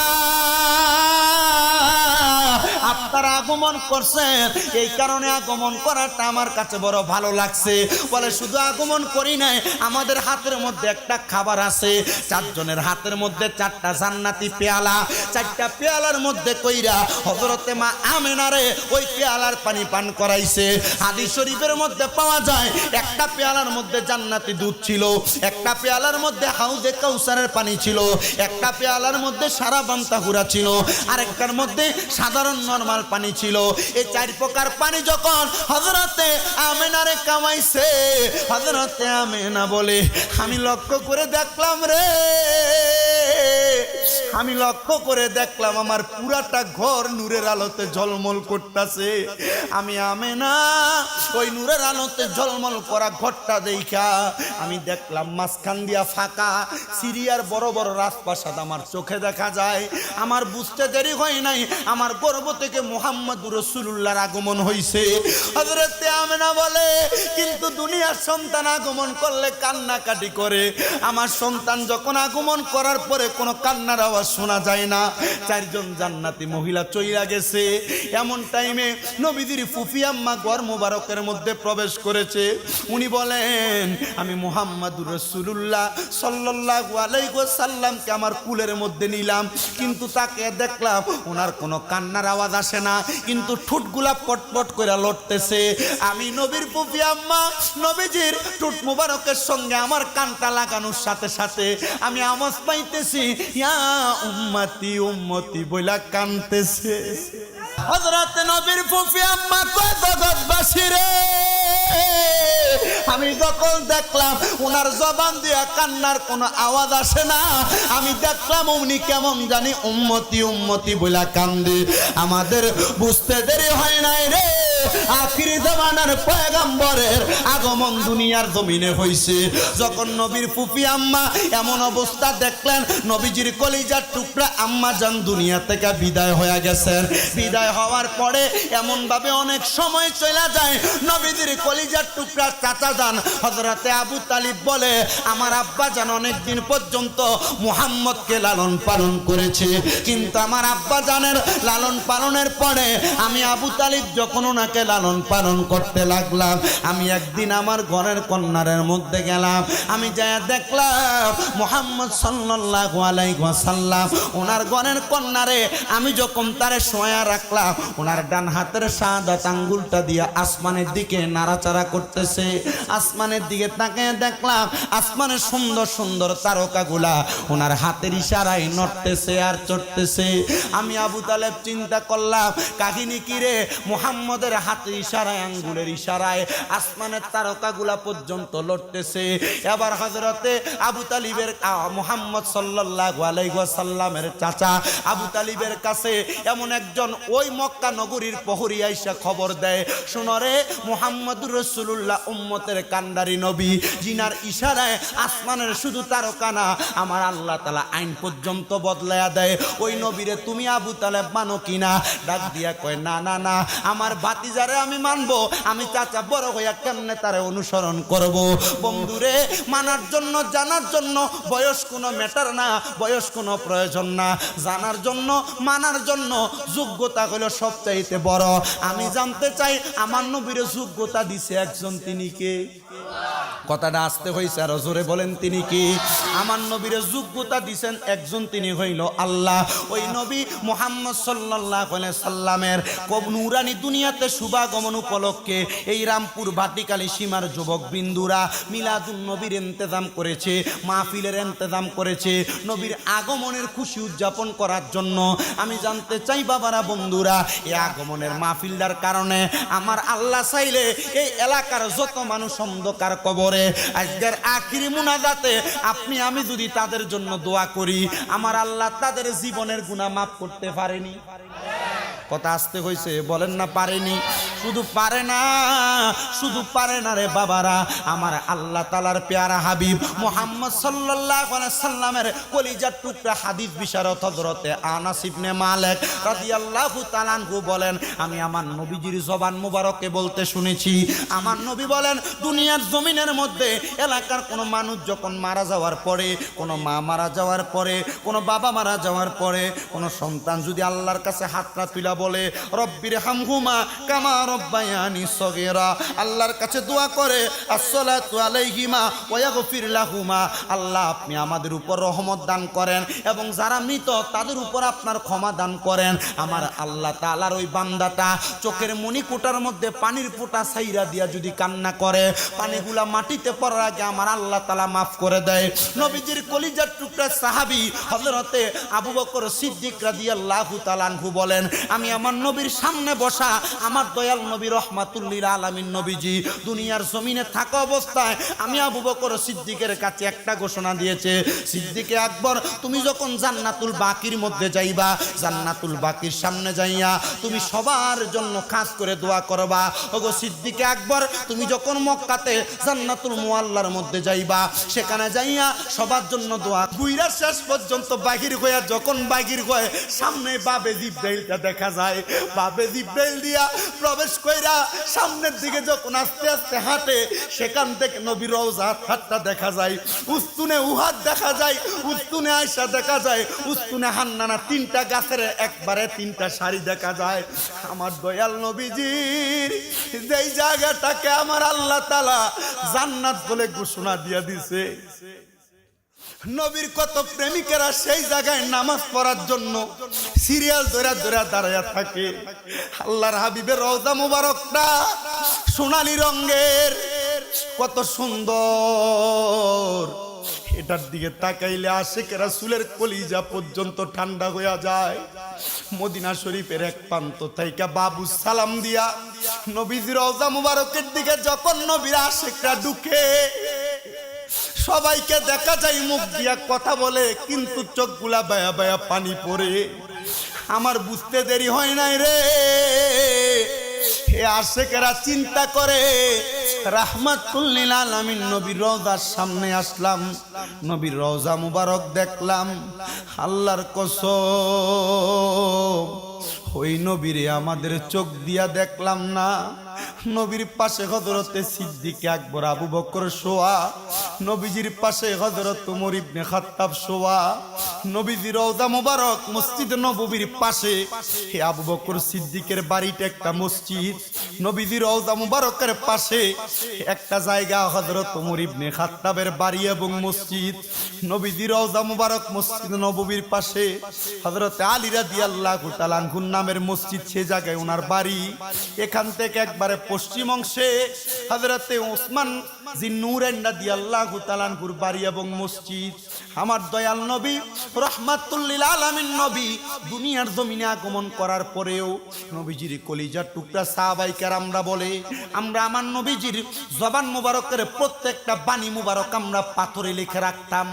আপনারা আগমন করছেন, এই কারণে আগমন করাটা আমার কাছে বড় ভালো লাগছে। বলে শুধু আগমন করি নাই, আমাদের হাতের মধ্যে একটা খাবার আছে। চারজনের হাতের মধ্যে চারটা জান্নাতি পেয়ালা, চারটা পেয়ালার মধ্যে কইরা হযরতে মা আমেনারে ওই পেয়ালার পানি পান করাইছে। হাদিস শরীফের মধ্যে পাওয়া যায়, একটা পেয়ালার মধ্যে জান্নাতি দুধ ছিল, একটা পেয়ালার মধ্যে হাউজে কাউসারের পানি ছিল, একটা পেয়ালার মধ্যে সারা বান্তাহুরা ছিল, আরেকটার মধ্যে সাধারণ নরমাল পানি ছিল। এই চার প্রকার পানি যখন হযরতে আমেনারে কামাইছে, হযরতে আমেনা বলে, আমি লক্ষ্য করে দেখলাম রে, আমি লক্ষ্য করে দেখলাম আমার পুরাটা ঘর নূরের আলোতে ঝলমল করতেছে। আমি আমেনা ওই নূরের আলোতে ঝলমল করা ঘরটা দেখা আমি দেখলাম মাঝখান দিয়া ফাঁকা, সিরিয়ার বড় বড় রাজপ্রাসাদ আমার চোখে দেখা যায়। আমার বুঝতে দেরি হয় নাই, আমার গর্ভ থেকে মুহাম্মাদুর রাসূলুল্লাহর আগমন হইছে। হযরতে আমেনা বলে, কিন্তু দুনিয়ার সন্তান আগমন করলে কান্নাকাটি করে, আমার সন্তান যখন আগমন করার পরে কোনো কান্নার আওয়াজ শোনা যায় না। চারজন জান্নাতি মহিলা চইলা গেছে। এমন টাইমে নবীজির ফুফি আম্মা ঘর মোবারকের মধ্যে প্রবেশ করেছে। উনি বলেন, আমি মুহাম্মাদুর রাসূলুল্লাহ সাল্লাল্লাহু আলাইহি ওয়াসাল্লামকে আমার কুলের মধ্যে নিলাম, কিন্তু তাকে দেখলাম ওনার কোনো কান্নার আওয়াজ আসে না, কিন্তু ঠোঁটগুলা পটপট করে লড়তেছে। আমি নবীর ফুফি আম্মা নবীজির ঠোঁট মোবারকের সঙ্গে আমার কানটা লাগানোর সাথে সাথে আমি আওয়াজ পাইতেছি, ইয়া উম্মতি উম্মতি বইলা কানতেছে। হযরত নবীর ফুফি আম্মা কয়, জগৎবাসী রে, আমি যখন দেখলাম ওনার জবান দিয়া কান্নার কোনো আওয়াজ আসে না, আমি দেখলাম উনি কেমন জানি উম্মতি উম্মতি বইলা কান্দে। আমাদের বুঝতে দেরি হয় নাই রে, আখিরি জামানার পয়গম্বরের আগমন দুনিয়ার জমিনে হইছে। যখন নবীর ফুফি আম্মা এমন অবস্থা দেখলেন, নবীজির কলিজার টুকরা আম্মা জান দুনিয়া থেকে বিদায় হয়ে গেছেন। বিদায় হওয়ার পরে এমন ভাবে অনেক সময় চলে যায়, নবীজির কলিজার টুকরা চাচা জান হযরতে আবু তালিব বলে, আমার আব্বা জান অনেক দিন পর্যন্ত মুহাম্মদকে লালন পালন করেছে, কিন্তু আমার আব্বা জানের লালন পালনের পরে আমি আবু তালিব যখন ওনাকে লালন পালন করতে লাগলাম, আমি একদিন আমার ঘরের কন্যারের মধ্যে গেলাম, আমি যাইয়া দেখলাম মুহাম্মদ সাল্লাল্লাহু আলাইহি ওয়াসাল্লাম ওনার ঘরের কন্যারে আমি যখন তারে শোয়া রাখলাম, ওনার ডান হাতের শাহাদাত আঙ্গুলটা দিয়ে আসমানের দিকে নাড়াচাড়া করতেছে। আসমানের দিকে তাকিয়ে দেখলাম আসমানের সুন্দর সুন্দর তারকাগুলা ওনার হাতের ইশারায় নড়তেছে আর চড়তেছে। আমি আবু তালেব চিন্তা করলাম, কাহিনী কি রে, মুহাম্মদের হাত হাতের ইশারায় আঙ্গুলের ইশারায় আসমানের তারকাগুলা পর্যন্ত লড়তেছে। এবার হযরতে আবু তালিবের মুহাম্মদ সাল্লাল্লাহু আলাইহি ওয়াসাল্লামের চাচা আবু তালিবের কাছে এমন একজন ওই মক্কা নগরীর প্রহরী আইসা খবর দেয়, শোনো রে মুহাম্মদুর রাসূলুল্লাহ উম্মতের কান্ডারি নবী, জিনার ইশারায় আসমানের শুধু তারকা না আমার আল্লাহ তাআলা আইন পর্যন্ত বদলায়া দেয়। ওই নবীরে তুমি আবু তালেব মানো কিনা? ডাক দিয়া কয় না না না, আমার ভাতিজারে আমি মানবো, আমি চাচা বড় হইয়া কেমনে তারে অনুসরণ করব। বন্ধুরে, মানার জন্য জানার জন্য বয়স কোনো ম্যাটার না, বয়স কোনো প্রয়োজন না, জানার জন্য মানার জন্য যোগ্যতা হলো সবচাইতে বড়। আমি জানতে চাই আমার নবীর যোগ্যতা দিছে একজন, তিনি কে? কথাটা আসতে হইছে আর জোরে বলেন তিনি কি? আমার নবীর যোগ্যতা দিছেন একজন, তিনি হইল আল্লাহ। ওই নবী মুহাম্মদ সাল্লাল্লাহু আলাইহি সাল্লামের নূরানি দুনিয়াতে শুভাগমন উপলক্ষে এই রামপুর ভাটিকালী সীমার যুবক বিন্দুরা মিলাদুন নবীর ইন্তেজাম করেছে, মাহফিলের ইন্তেজাম করেছে নবীর আগমনের খুশি উদযাপন করার জন্য। আমি জানতে চাই বাবারা, বন্ধুরা, এই আগমনের মাহফিলটার কারণে আমার আল্লাহ চাইলে এই এলাকার যত মানুষ অন্ধকার কবরে আজকের আখিরি মুনাজাতে আপনি আমি যদি তাদের জন্য দোয়া করি, আমার আল্লাহ তাদের জীবনের গুনাহ মাফ করতে পারেনি? কথা আসতে হইছে, বলেন না পারেনি? শুধু পারে না, শুধু পারে না রে বাবারা, আমার আল্লাহ তাআলার পেয়ারা হাবিব মুহাম্মদ সাল্লাল্লাহু আলাইহি সাল্লামের কলিজার টুকরা হাদিস বিশারদ হযরতে আনাস ইবনে মালিক রাদিয়াল্লাহু তাআলা আনহু বলেন, আমি আমার নবীজির জবান মুবারকে বলতে শুনেছি, আমার নবী বলেন, দুনিয়ার জমিনের মধ্যে এলাকার কোনো মানুষ যখন মারা যাওয়ার পরে, কোনো মা মারা যাওয়ার পরে, কোনো বাবা মারা যাওয়ার পরে, কোনো সন্তান যদি আল্লাহর কাছে হাতটা তুলা বলে রব্বির হামহুমা কামা রব্বায়ানি সগীরা, আল্লাহর কাছে দোয়া করে আসসালাতু আলাইহিমা ওয়া ইয়াগফির লাহুমা, আল্লাহ আপনি আমাদের উপর রহমত দান করেন এবং যারা মৃত তাদের উপর আপনার ক্ষমা দান করেন। আমার আল্লাহ তাআলার ওই বান্দাটা চোখের মণিকোটার মধ্যে পানির ফোঁটা ছাইরা দিয়া যদি কান্না করে, পানিগুলা মাটিতে পড়ার আগে আমার আল্লাহ তাআলা মাফ করে দেয়। নবীজির কলিজার টুকরা সাহাবী হযরতে আবু বকর সিদ্দিক রাদিয়াল্লাহু তাআলা আনহু বলেন, আমি আমার নবীর সামনে বসা আমার দয়াল নবী রহমাতুল লিল আলামিন নবীজি দুনিয়ার জমিনে থাকা অবস্থায় আমি আবু বকর সিদ্দিকের কাছে একটা ঘোষণা দিয়েছে, সিদ্দিকে আকবর, তুমি যখন জান্নাতুল বাকির মধ্যে যাইবা, জান্নাতুল বাকির সামনে যাইয়া তুমি সবার জন্য খাস করে দোয়া করবা। ওগো সিদ্দিকে আকবর, তুমি যখন মক্কাতে জান্নাতুল মুআল্লার মধ্যে যাইবা, সেখানে যাইয়া সবার জন্য দোয়া গুইরা শেষ পর্যন্ত বাহির হইয়া যখন বাহির হয়ে সামনে বাবে জিব্রাইলটা দেখা যায়, বাবে জিব্রাইল দিয়া প্রবেশ কইরা সামনের দিকে যখন আস্তে আস্তে হাঁটে, সেখান থেকে নবীর রওজা হাতটা দেখা যায়, উস্তুনে উহাদ দেখা যায়, উস্তুনে আয়েশা দেখা যায়, উস্তুনে হান্নানা, তিনটা গাছের একবারে তিনটা সারি দেখা যায়। আমার দয়াল নবীজির যেই জায়গাটাকে আমার আল্লাহ তাআলা জান্নাত বলে ঘোষণা দিয়া দিছে, নবীর কত প্রেমিকেরা সেই জায়গায় নামাজ পড়ার জন্য সিরিয়াল ধরে ধরে দাঁড়ায়া থাকে। আল্লাহর হাবিবের রওজা মুবারকটা সোনালী রঙের, কত সুন্দর, এটার দিকে তাকাইলে আশিক রাসূলের কলিজা পর্যন্ত ঠান্ডা হয়ে যায়। মদিনা শরীফের এক প্রান্ত থেকে বাবু সালাম দিয়া নবীজির রওজা মুবারকের দিকে যখন নবীর আশিকরা ঢুকে, সবাইকে দেখা যায় মুখ দিয়া কথা বলে, কিন্তু চোখগুলা বায়া বায়া পানি পড়ে। আমার বুঝতে দেরি হয় নাই রে, এ আশিকেরা চিন্তা করে রাহমাতুল লিল আলামিন নবীর রওজার সামনে আসলাম, নবীর রওজা মুবারক দেখলাম, আল্লাহর কসম ওই নবীরে আমাদের চোখ দিয়া দেখলাম না। নবীর পাশে হযরতে সিদ্দিক আকবর আবু বকর শোয়া, নবীজির পাশে হযরত ওমর ইবনে খাত্তাব শোয়া, নবীজির রওজা মুবারক মসজিদ নববীর পাশে। হে আবু বকর সিদ্দিকের বাড়িটা একটা মসজিদ, নবীজির রওজা মুবারকের পাশে একটা জায়গা হযরত ওমর ইবনে খাত্তাবের বাড়ি এবং মসজিদ। নবীজির রওজা মুবারক মসজিদ নববীর পাশে হযরত আলী রাদিয়াল্লাহু তাআলা আনহুর নামের মসজিদ, সে জায়গায় ওনার বাড়ি। এখান থেকে একবারে পশ্চিম অংশে হযরতে ওসমান জিন্নুরাইন রাদিয়াল্লাহু তাআলা আনহুর বাড়ি এবং মসজিদ। আমার দয়াল নবী রাহমাতুল লিল আলামিন নবী দুনিয়ার জমিনে আগমন করার পরেও নবীজির কলিজার টুকরা সাহাবায়ে কেরামরা বলে, আমরা আমার নবীজির জবান মুবারকের প্রত্যেকটা বাণী মুবারক আমরা পাথরে লিখে রাখতাম,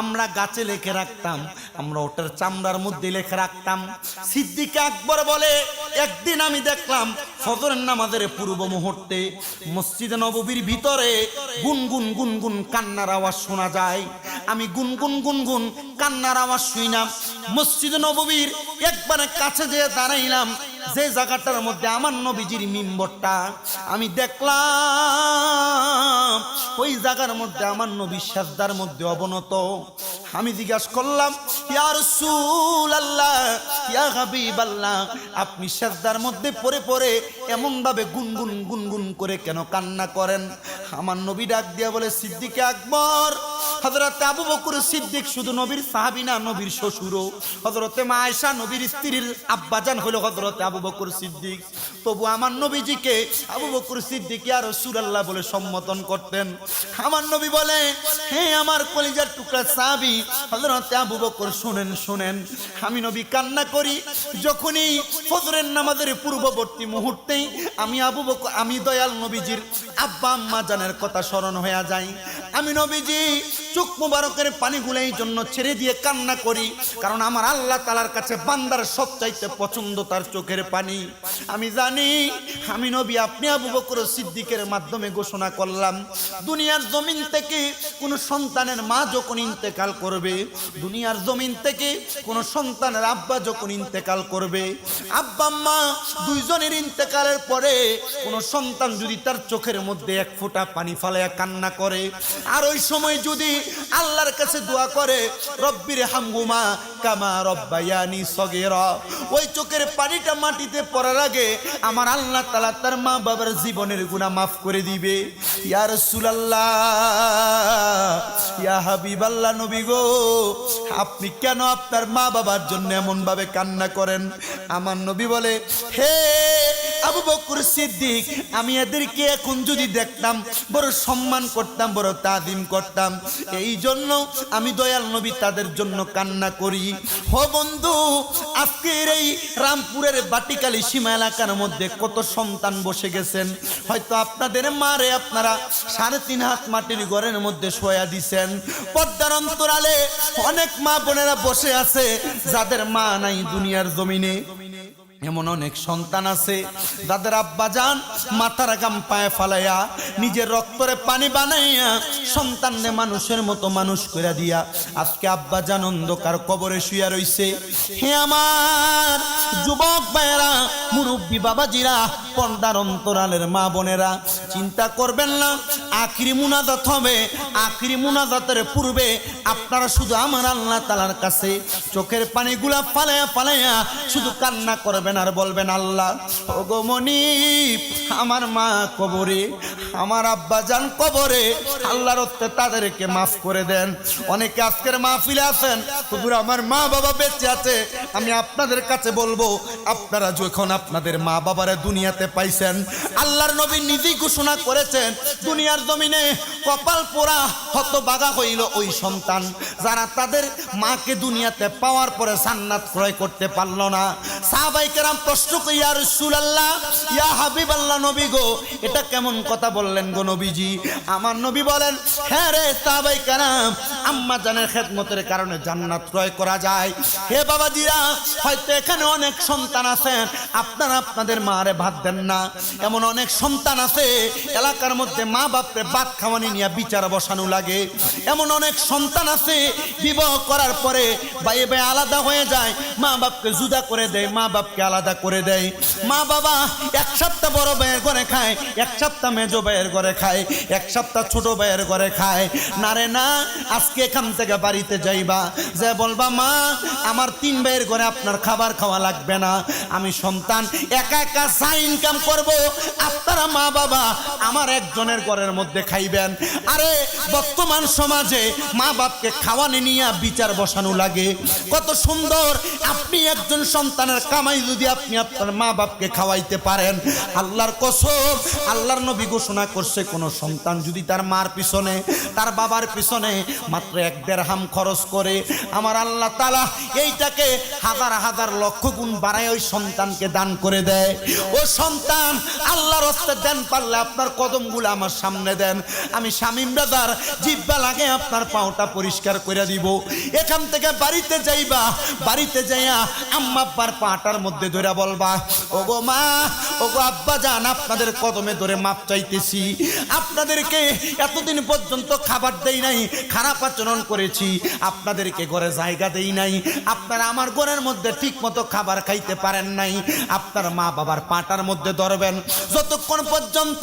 আমরা গাছে লিখে রাখতাম, আমরা ওটার চামড়ার মধ্যে লিখে রাখতাম। সিদ্দিক আকবর বলে, একদিন আমি দেখলাম ফজরের নামাজের পূর্ব মুহূর্তে মসজিদে নববীর ভিতরে গুনগুন গুনগুন কান্নার আওয়াজ শোনা যায়। আমি গুনগুন গুনগুন কান্নার আওয়াজ শুনলাম। মসজিদে নববীর একবারে কাছে যেয়ে দাঁড়াইলাম, যে জায়গাটার মধ্যে আমার নবীজির মিম্বরটা, আমি দেখলাম ওই জায়গার মধ্যে আমার নবী সাজদার মধ্যে অবনত। আমি জিজ্ঞাসা করলাম, ইয়া রাসূলুল্লাহ, ইয়া হাবিবাল্লাহ, আপনি সাজদার মধ্যে পড়ে পড়ে এমন ভাবে গুনগুন গুনগুন করে কেন কান্না করেন? আমার নবী ডাক দিয়া বলে, সিদ্দিক আকবর, হযরত আবু বকর সিদ্দিক শুধু নবীর সাহাবী না, নবীর শ্বশুরও। হযরত মা আয়েশা নবীর স্ত্রীর আব্বাজান হলো হযরত আবু বকর সিদ্দিক। তবু আমার নবীজিকে আবু বকর সিদ্দিক ইয়া রাসূলুল্লাহ বলে সম্বোধন করতেন। আমার নবী বলে, হে আমার কলিজার টুকরা সাহাবী হযরত আবু বকর, শুনেন শুনেন, আমি নবী কান্না করি যখনই ফজরের নামাজের পূর্ববর্তী মুহূর্তেই আমি দয়াল নবীজির আব্বা আম্মা জানের কথা স্মরণ হয়ে যায়। আমি নবীজি চোখ মুবারকের পানিগুলো এই জন্য ছেড়ে দিয়ে কান্না করি, কারণ আমার আল্লাহ তাআলার কাছে বান্দার সবচাইতে পছন্দ তার চোখের পানি। আমি জানি আমি নবী আপনি আবু বকর সিদ্দিকের মাধ্যমে ঘোষণা করলাম, দুনিয়ার জমিন থেকে কোন সন্তানের মা যখন ইন্তেকাল করবে, দুনিয়ার জমিন থেকে কোন সন্তানের আব্বা যখন ইন্তেকাল করবে, আব্বা আম্মা দুইজনের ইন্তেকালের পরে কোন সন্তান যদি তার চোখের মধ্যে এক ফোঁটা পানি ফালায়া কান্না করে, আর ওই সময় যদি আল্লাহর কাছে দোয়া করে, রব্বির হামহুমা কামা রব্বায়ানি সগীরা, ওই চোখের পানিটা মাটিতে পড়ার আগে আমার আল্লাহ তাআলা তার মা বাবার জীবনের গুনাহ মাফ করে দিবে। ইয়া রাসূলুল্লাহ, ইয়া হাবিবাল্লাহ, নবী গো, আপনি কেন আপনার মা বাবার জন্য এমন ভাবে কান্না করেন? আমার নবী বলে, হে আবু বকর সিদ্দিক, আমি এদেরকে এখন যদি দেখতাম বড় সম্মান করতাম, বড় তাজিম করতাম, এই জন্য আমি দয়াল নবী তাদের জন্য কান্না করি। হো বন্ধু, আজকের এই রামপুরের বাটিকালি সীমা এলাকার মধ্যে কত সন্তান বসে গেছেন, হয়তো আপনাদের মারে আপনারা 3.5 হাত মাটির ঘরের মধ্যে শোয়া দিছেন। পর্দার অন্তরালে অনেক মা বোনেরা বসে আছে যাদের মা নাই দুনিয়ার জমিনে। এমন অনেক সন্তান আছে যাদের আব্বাজান মাথার গাম পায়ে ফালাইয়া নিজের রক্তরে পানি বানাইয়া সন্তানরে মানুষের মতো মানুষ করে দিয়া আজকে আব্বাজান অন্ধকার কবরে শুয়া রইছে। হে আমার যুবক ভাইয়েরা, মুরব্বী বাবাজিরা, পর্দার অন্তরালের মা বোনেরা, চিন্তা করবেন না, আখিরি মুনাজাত হবে। আখিরি মুনাজাতের পূর্বে আপনারা শুধু আমার আল্লাহ তাআলার কাছে চোখের পানিগুলা ফালাইয়া ফালাইয়া শুধু কান্না করবেন আর বলবেন, আল্লাহ ওগো মনিব, আমার মা কবরে, আমার আব্বাজান কবরে, আল্লাহর রহমতে তাদেরকে মাফ করে দেন। অনেকে আজকের মাহফিলে আছেন, তবুও আমার মা বাবা বেঁচে আছে। আমি আপনাদের কাছে বলবো, আপনারা যখন আপনাদের মা বাবারে দুনিয়াতে পাইছেন, আল্লাহর নবী নিজেই ঘোষণা করেছেন, দুনিয়ার জমিনে কপাল পোড়া হতভাগা হইল ওই সন্তান যারা তাদের মাকে দুনিয়াতে পাওয়ার পরে জান্নাত ক্রয় করতে পারলো না। সাহাবায়ে কেরাম প্রশ্ন করে, ইয়া রাসূলুল্লাহ, ইয়া হাবিবাল্লাহ, নবী গো, এটা কেমন কথা বললেন গো নবীজি? আমার নবী বলেন, হ্যাঁ রে সাহাবায়ে কেরাম, আম্মা জানের খেদমতের কারণে জান্নাত ক্রয় করা যায়। হে বাবাজিরা, হয়তো এখানে অনেক সন্তান আছেন আপনারা আপনাদের মারে ভাত দেন না, এমন অনেক সন্তান আছে এলাকার মধ্যে মা বাপরে ভাত খাওয়ানি নিয়ে বিচার বসানো লাগে। এমন অনেক সন্তান আছে বিবাহ করার পরে ভাই ভাই আলাদা হয়ে যায়, মা বাপকে জুদা করে দেয়, মা বাপকে আলাদা করে দেয়। মা বাবা এক সপ্তাহ বড় ভাইয়ের ঘরে খায়, এক সপ্তাহ মেজো ভাইয়ের ঘরে খায়, এক সপ্তাহ ছোট ভাইয়ের ঘরে খায়। না রে না, আজকে এখান থেকে বাড়িতে যাইবা, যে বলবা, মা আমার 3 ভাইয়ের ঘরে আপনার খাবার খাওয়া লাগবে না, আমি সন্তান একা একা চা ইনকাম করব, আপনারা মা বাবা আমার একজনের ঘরের মধ্যে খাইবেন। আরে বর্তমান সমাজে মা বাপকে খাওয়ানি নিয়ে বিচার বসানো লাগে। কত সুন্দর! আপনি একজন সন্তানের কামাই যদি যদি আপনি আপনার মা বাপকে খাওয়াইতে পারেন, আল্লাহর কসম, আল্লাহর নবী ঘোষণা করছে কোন সন্তান যদি তার মার পিছনে তার বাবার পিছনে মাত্র 1 দিরহাম খরচ করে, আমার আল্লাহ তাআলা এইটাকে হাজার হাজার লক্ষ গুণ বাড়ায় ওই সন্তানকে দান করে দেয়। ও সন্তান, আল্লাহর রাস্তায় দেন, পারলে আপনার কদমগুলো আমার সামনে দেন, আমি শামীম ব্রাদার জিব্বা লাগে আপনার পাওটা পরিষ্কার করে দিব। এখান থেকে বাড়িতে যাইবা, বাড়িতে যাইয়া আম্মা আব্বার পাটার মধ্যে ধরে বলবা, ওগো মা, ওগো আব্বা জান, আপনাদের কদমে ধরে মাপ চাইতেছি, আপনাদেরকে এতদিন পর্যন্ত খাবার দেই নাই, খারাপ আচরণ করেছি, আপনাদেরকে ঘরে জায়গা দেই নাই, আপনারা আমার ঘরের মধ্যে ঠিক মতো খাবার খাইতে পারেন নাই, আপনার মা বাবার পাটার মধ্যে ধরবেন, যতক্ষণ পর্যন্ত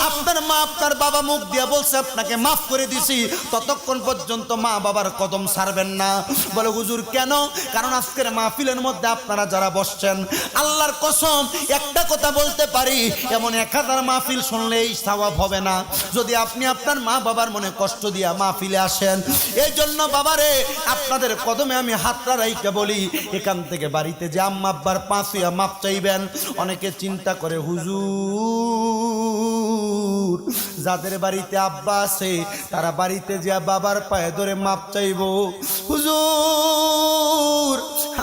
আপনার মা আপনার বাবা মুখ দিয়ে বলছে আপনাকে মাফ করে দিছি, ততক্ষণ পর্যন্ত মা বাবার কদম ছাড়বেন না। বলে হুজুর কেন? কারণ আজকের মাহফিলের মধ্যে আপনারা যারা বসছেন, আল্লাহর কসম একটা কথা বলতে পারি, এমন 1000 মাহফিল শুনলে এই সওয়াব হবে না যদি আপনি আপনার মা বাবার মনে কষ্ট দিয়া মাহফিলে আসেন। এই জন্য বাবারে, আপনাদের কদমে আমি হাতটা রাইখে বলি, এখান থেকে বাড়িতে যে আম্মা আব্বার পাঁচিয়া মাপ চাইবেন। অনেকে চিন্তা করে হুজুর যাদের বাড়িতে আব্বা আছে তারা বাড়িতে যে বাবার পায়ে ধরে মাপ চাইব। হুজুর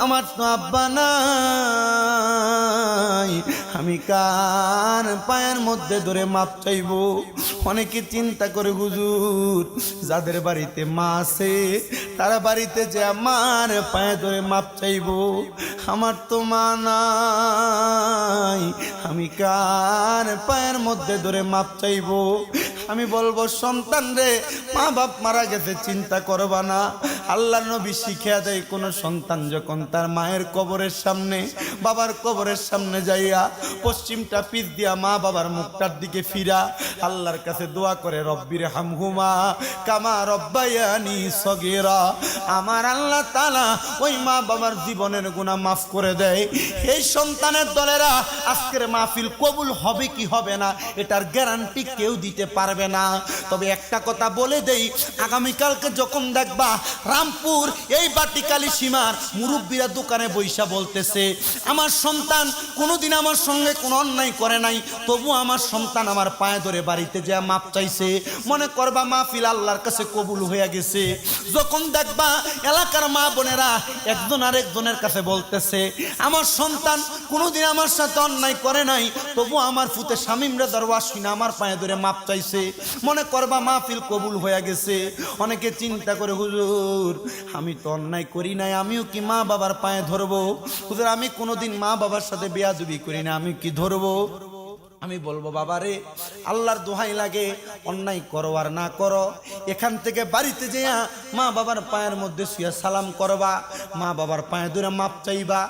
আমার তো আব্বা নাই, আমি কার পায়ের মধ্যে ধরে মাপ চাইব? অনেকে চিন্তা করে হুজুর যাদের বাড়িতে মা আছে তারা বাড়িতে যে আমার পায়ে ধরে মাপ চাইব। আমার তো মা নাই, আমি কার পায়ের মধ্যে ধরে মাপ চাইব? আমি বলবো সন্তান রে, মা বাপ মারা গেছে চিন্তা করবা না। আল্লাহর নবী শিখিয়ে দেয়, কোন সন্তান যখন তার মায়ের কবরের সামনে বাবার কবরের সামনে যাইয়া পশ্চিমটা পিঠ দিয়া মা বাবার মুখটার দিকে ফিরা আল্লাহর কাছে দোয়া করে, রব্বির হামহুমা কামা রব্বায়ানি সগীরা, আমার আল্লাহ তাআলা ওই মা বাবার জীবনের গুনাহ মাফ করে দেয়। এই সন্তানের দলেরা আজকের মাহফিল কবুল হবে কি হবে না এটার গ্যারান্টি কেউ দিতে পারবে না। তবে একটা কথা বলে দেই, আগামীকালকে যখন দেখবা রামপুর এই বাটিকালি সীমার মুরব্বীরা দোকানে বৈশা বলতেছে, আমার সন্তান কোনোদিন আমার সঙ্গে কোনো অন্যায় করে নাই, তবু আমার সন্তান আমার পায়ে ধরে বাড়িতে যা মাপ চাইছে, মনে করবা মাহফিল আল্লাহর কাছে কবুল হয়ে গেছে। যখন দেখবা এলাকার মা বোনেরা একজন আরেকজনের কাছে বলতেছে, আমার সন্তান কোনোদিন আমার সাথে অন্যায় করে নাই, তবু আমার ফুতে শামীম রেজার ওয়াসিনা আমার পায়ে ধরে মাপ চাইছে, মনে করবা মাহফিল কবুল হয়ে গেছে। অনেকে চিন্তা করে হুজুর আমি তো অন্যায় করি নাই, আমিও কি মা বাবার পায়ে ধরবো? হুজুর আমি কোনোদিন মা বাবার সাথে বেয়াদবি করি না, আমি কি ধরবো? আমি বলবো বাবারে, আল্লাহর দোহাই লাগে, অন্যায় করো আর না করো, এখান থেকে বাড়িতে যেয়া মা বাবার পায়ের মধ্যে শুয়ে সালাম করবা, মা বাবার পায়ে ধরে মাপ চাইবা।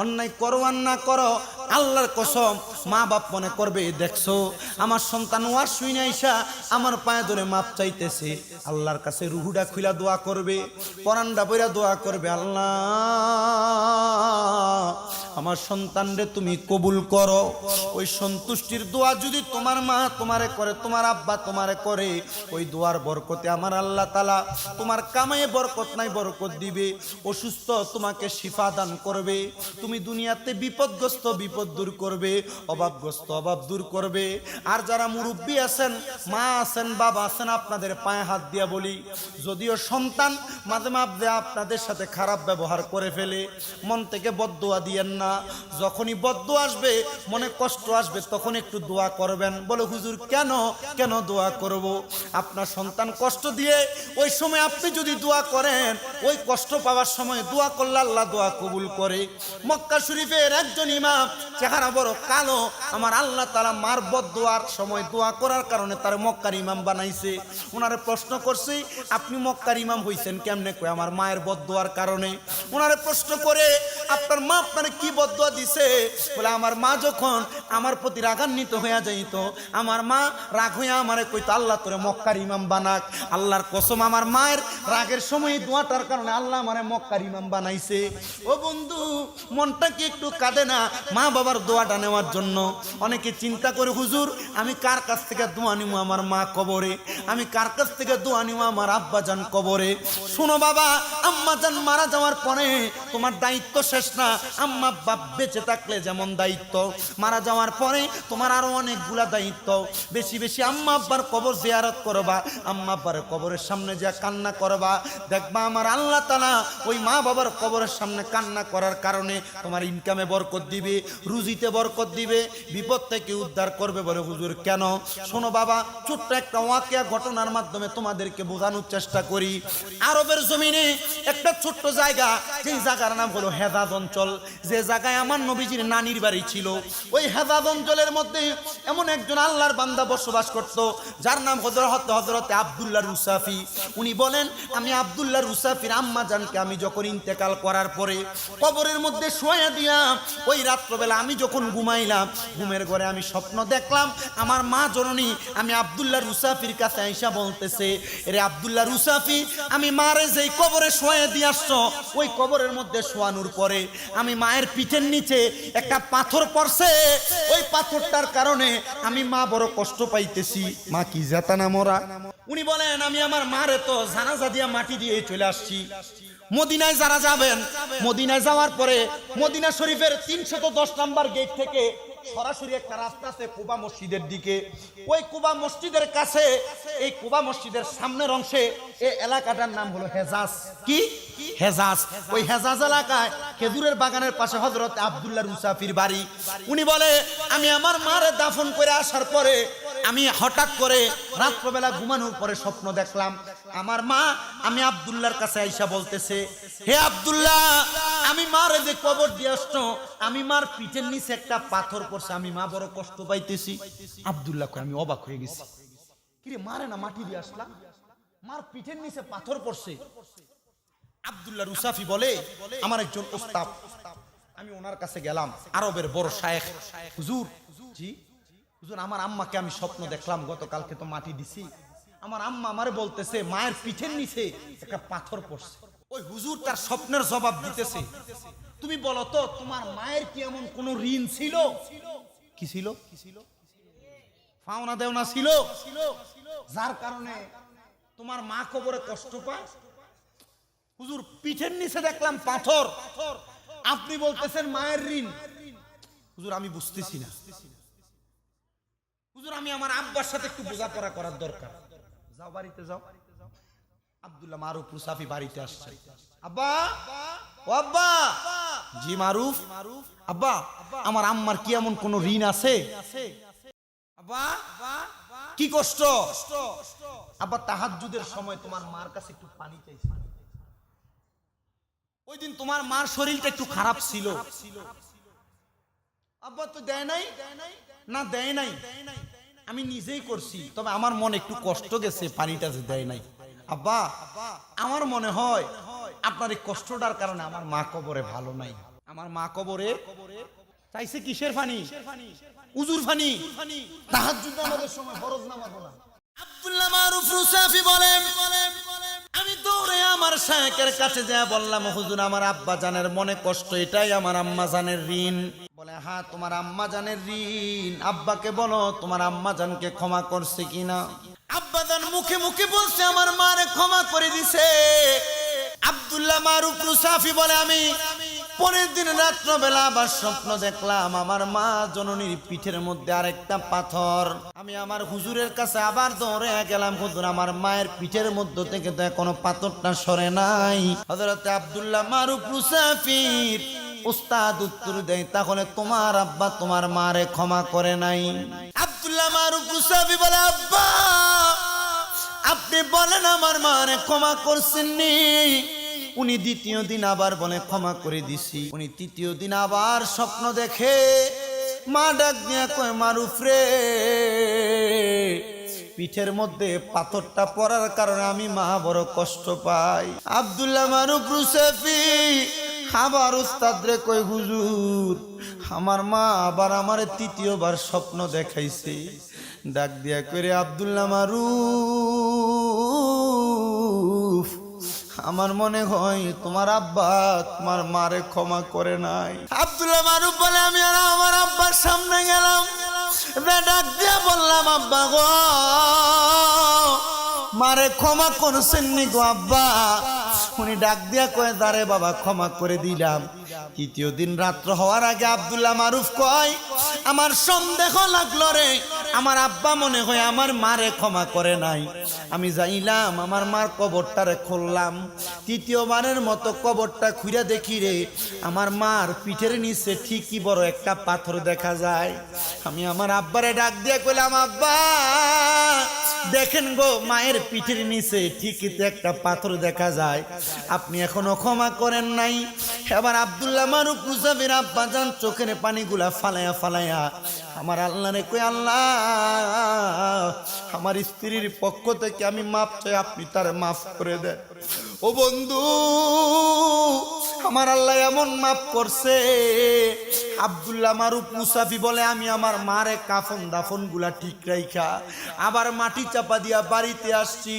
অন্যায় করো আর না করো, আল্লাহর কসম মা বাপ মনে করবে, দেখছো আমার সন্তান ওয়াজ শুনে আইসা আমার পায়ে ধরে মাপ চাইতেছে, আল্লাহর কাছে রুহুডা খুলা দোয়া করবে, পরানডা বইরা দোয়া করবে, আল্লাহ আমার সন্তানরে তুমি কবুল করো। ওই সন্তুষ্টির দোয়া যদি তোমার মা তোমারে করে, তোমার আব্বা তোমারে করে, ওই দোয়ার বরকতে আমার আল্লাহ তাআলা তোমার কামায়ে বরকত নাই বরকত দিবে, অসুস্থ তোমাকে শিফা দান করবে, তুমি দুনিয়াতে বিপদগ্রস্ত বিপদ দূর করবে, অভাবগ্রস্ত অভাব দূর করবে। আর যারা মুরব্বী আছেন, মা আছেন, বাবা আছেন, আপনাদের পায়ে হাত দিয়া বলি, যদিও সন্তান মাঝে মাঝে আপনাদের সাথে খারাপ ব্যবহার করে ফেলে, মন থেকে বদদোয়া দিয়েন না। যখনই বদদোয়া আসবে, মনে কষ্ট আসবে, তখন একটু দোয়া করবেন। বলে হুজুর কেন কেন দোয়া করব? আপনার সন্তান কষ্ট দিয়ে ওই সময় আপনি যদি দোয়া করেন, ওই কষ্ট পাওয়ার সময় দোয়া করলে আল্লাহ দোয়া কবুল করে। মক্কা শরীফের একজন ইমাম, চেহারা বড় কালো, আমার আল্লাহ তাআলা মার বদদোয়ার সময় দোয়া করার কারণে তার মক্কার ইমাম বানাইছে। ওনারে প্রশ্ন করছি, আপনি মক্কার ইমাম হইছেন কেমনে? কয় আমার মায়ের বদদোয়ার কারণে। ওনারে প্রশ্ন করে, আপনার মা আপনারে কি বদদোয়া দিছে? বলে আমার মা যখন আমার প্রতি রাগান্বিত হইয়া যাইত, আমার মা রাগ হইয়া আমারে কইতো, আল্লাহ তোরে মক্কার ইমাম বানাক। আল্লাহর কসম আমার মায়ের রাগের সময় দোয়াটার কারণে আল্লাহ আমারে মক্কার ইমাম বানাইছে। ও বন্ধু, মনটা কি একটু কাঁদে না মা বাবার দোয়াটা নেওয়ার জন্য? অনেকে চিন্তা করে হুজুর আমি কার কাছ থেকে দোয়া নিব আমার মা কবরে, আমি কার কাছ থেকে দোয়া নিব আমার আব্বা জান কবরে। শোনো বাবা, আম্মা জান মারা যাওয়ার পরে তোমার দায়িত্ব শেষ না। আম্মা বাপ বেঁচে থাকলে যেমন দায়িত্ব, মারা যাওয়ার পরে তোমার আরো অনেকগুলা দায়িত্ব। বেশি বেশি আম্মা আব্বার কবর জিয়ারত করবা, আম্মা আব্বার কবরের সামনে যা কান্না করবা। দেখবা আমার আল্লাহ তাআলা ওই মা বাবার কবরের সামনে কান্না করার কারণে তোমার ইনকামে বরকত দিবে, রুজিতে বরকত দিবে, বিপদ থেকে উদ্ধার করবে। বলে হুজুর কেন? শোনো বাবা, ছোট্ট একটা ওয়াকিয়া ঘটনার মাধ্যমে তোমাদেরকে বোঝানোর চেষ্টা করি। আরবের জমিনে একটা ছোট্ট জায়গা, যে জায়গার নাম হলো হেজাজ অঞ্চল, যে জায়গায় আমার নবীজির নানির বাড়ি ছিল। ওই হেজাজ অঞ্চলের মধ্যে এমন একজন আল্লাহর বান্দা বসবাস করত, যার নাম হযরতে আব্দুল্লাহ রুসাফি। উনি বলেন, আমি আব্দুল্লাহ রুসাফির আম্মা জানকে আমি যখন ইন্তেকাল করার পরে কবরের মধ্যে শোয়া দিলাম, ওই রাত্রবেলা আমি যখন ঘুমাইলাম, ঘুমের ঘরে আমি স্বপ্ন দেখলাম আমার মা জননী আমি আব্দুল্লাহ রুসাফির কাছে আইসা বলতেছে, রে আব্দুল্লাহ রুসাফি, আমি মারে যেই কবরে শোয়া দিয়ে আসছো, ওই কবরের মধ্যে শোয়ানোর পরে আমি মায়ের পিঠের নিচে একটা পাথর পড়ছে, ওই পাথরটার কারণে আমি মা বড় কষ্ট পাইতেছি। মা কি জাতানা মরা। উনি বলেন, আমি আমার মারে তো জানাজা দিয়া মাটি দিয়ে চলে আসছি। মদিনায় যারা যাবেন, মদিনায় যাওয়ার পরে মদিনা শরীফের 310 নাম্বার গেট থেকে সরাসরি একটা রাস্তা আছে কুবা মসজিদের দিকে। ওই কুবা মসজিদের কাছে, এই কুবা মসজিদের সামনের অংশে এই এলাকাটার নাম হলো হেজাজ। কি? হেজাজ। ওই হেজাজ এলাকায় খেজুরের বাগানের পাশে হযরতে আব্দুল্লাহ রুসাফির বাড়ি। উনি বলে, আমি আমার মারে দাফন করে আসার পরে আমি হঠাৎ করে রাত্রবেলা ঘুমানোর পরে স্বপ্ন দেখলাম আমার মা আমি আব্দুল্লাহর কাছে আইসা বলতেছে, হে আব্দুল্লাহ, আমি মারে যে কবর দিয়ে আসছো, আমি মার পিঠের নিচে একটা পাথর পড়ছে, আমি মা বড় কষ্ট পাইতেছি। আব্দুল্লাহ কয়, আমি অবাক হয়ে গেছি, কিরে মারে না মাটি দিয়ে আসলাম, মার পিঠের নিচে পাথর পড়ছে। আব্দুল্লাহ রুসাফি বলে, আমার একজন ওস্তাদ, আমি ওনার কাছে গেলাম, আরবের বড় শায়েখ। হুজুর, জি হুজুর, আমার আম্মাকে আমি স্বপ্ন দেখলাম, গতকালকে তো মাটি দিছি, আমার আম্মা আমারে বলতেছে মায়ের পিঠের নিচে একটা পাথর পড়ছে। ওই হুজুর তার স্বপ্নের জবাব দিতেছে, তুমি বলো তো তোমার মায়ের কি এমন কোন ঋণ ছিল? কি ছিল? পাওনা দেওনা ছিল, যার কারণে তোমার মা কবরে কষ্ট পায়? হুজুর, পিঠের নিচে দেখলাম পাথর, আপনি বলতেছেন মায়ের ঋণ। হুজুর, আমি বুঝতেছি না। হুজুর, আমি আমার আব্বার সাথে একটু বোঝাপড়া করার দরকার। যাও বাড়িতে যাও। আব্দুল্লাহ মারুফ রুসাফি বাড়িতে আসছে। আব্বা, ও আব্বা। জি মারুফ। আব্বা, আমার আম্মার কি এমন কোন ঋণ আছে? আব্বা, কি কষ্ট? আব্বা, তাহাজ্জুদের সময় তোমার মার কাছে একটু পানি চাইছি। ওই দিন তোমার মার শরীরটা একটু খারাপ ছিল। আব্বা তো দেয় নাই? না দেয় নাই, আমি নিজেই করছি, তবে আমার মনে একটু কষ্ট গেছে, পানিটা যে দেয় নাই। আব্বা, আমার মনে হয় আপনার এই কষ্টটার কারণে আমার মা কবরে ভালো নাই। আমার মা কবরে চাইছে কিসের পানি? উজুর পানি। তাহাজ্জুদ নামাজের সময় ফরজ নামাজ না। আব্দুল্লাহ মারুফ রুসাফি বলেন, আমি দৌড়ে আমার শায়েখের কাছে যা বললাম, হুজুর, আমার আব্বা জানের মনে কষ্ট, এটাই আমার আম্মা জানের ঋণ। বলে, হ্যাঁ তোমার আম্মা জানের ঋণ, আব্বাকে বলো তোমার আম্মা জানকে ক্ষমা করছে কিনা। আব্বা জান মুখে মুখে বলছে আমার মারে ক্ষমা করে দিছে। আব্দুল্লাহ মারুফ রুসাফি বলে, আমি পরের দিন রাত্রবেলা আবার স্বপ্ন দেখলাম আমার মা জননীর পিঠের মধ্যে আরেকটা পাথর। আমি আমার হুজুরের কাছে আবার দৌড়ে গেলাম, হুজুর, আমার মায়ের পিঠের মধ্য থেকে তো এখনো পাথরটা সরে নাই। হযরতে আব্দুল্লাহ মারুফ রুসাফির উস্তাদ উত্তর দেয়, তাহলে তোমার আব্বা তোমার মারে ক্ষমা করে নাই? আব্দুল্লাহ মারুফ রুসাফি বলে, আব্বা, আপনি বলেন আমার মারে ক্ষমা করছেননি? উনি দ্বিতীয় দিন আবার বলে ক্ষমা করে দিছি। উনি তৃতীয় দিন আবার স্বপ্ন দেখে, মা ডাক দিয়া কয়, মারুফ রে, পিঠের মধ্যে পাথরটা পড়ার কারণে আমি মা বড় কষ্ট পাই। আব্দুল্লাহ মারুফ রুসাফি আবার উস্তাদ রে কই, হুজুর, আমার মা আবার আমার তৃতীয়বার স্বপ্ন দেখাইছে। ডাক দিয়া করে, আব্দুল্লাহ মারুফ, আমার মনে হয় তোমার আব্বা তোমার মারে ক্ষমা করে নাই। আব্দুল্লাহ মারুফ বলে, আমি আর আমার আব্বার সামনে গেলাম, ডাক দিয়া বললাম, আব্বা গো, মারে ক্ষমা করছেন নি গো আব্বা? উনি ডাক দিয়া কয় দারে বাবা ক্ষমা করে দিলাম। তৃতীয় দিন রাত্র হওয়ার আগে আব্দুল্লাহ মারুফ কয় আমার সন্দেহ লাগলো রে, আমার আব্বা মনে হয় আমার মারে ক্ষমা করে নাই। আমি যাইলাম আমার মার কবরটারে খুললাম, তৃতীয়বারের মতো কবরটা খুঁড়ে দেখি রে আমার মার পিঠের নিচে ঠিকই বড় একটা পাথর দেখা যায়। আমি আমার আব্বারে ডাক দিয়ে কইলাম আব্বা দেখেন গো মায়ের পিঠের নিচে ঠিকই তো একটা পাথর দেখা যায়, আপনি এখনো ক্ষমা করেন নাই। এবার আব্দুল্লাহ মারুফ মুসাফির আব্বা যান চোখের পানিগুলা ফালাইয়া ফালাইয়া আমার আল্লাহরে কই আল্লাহ আমার স্ত্রীর পক্ষ থেকে আমি মাপ চাই, আপনি তার মাফ করে দেন। ও বন্ধু আমার আল্লাহ এমন মাফ করছে। আব্দুল্লাহ মারুফ মুসাফি বলে আমি আমার মারে কাফন দাফন গুলা ঠিক রাইখা আবার মাটি চাপা দিয়া বাড়িতে আসছি।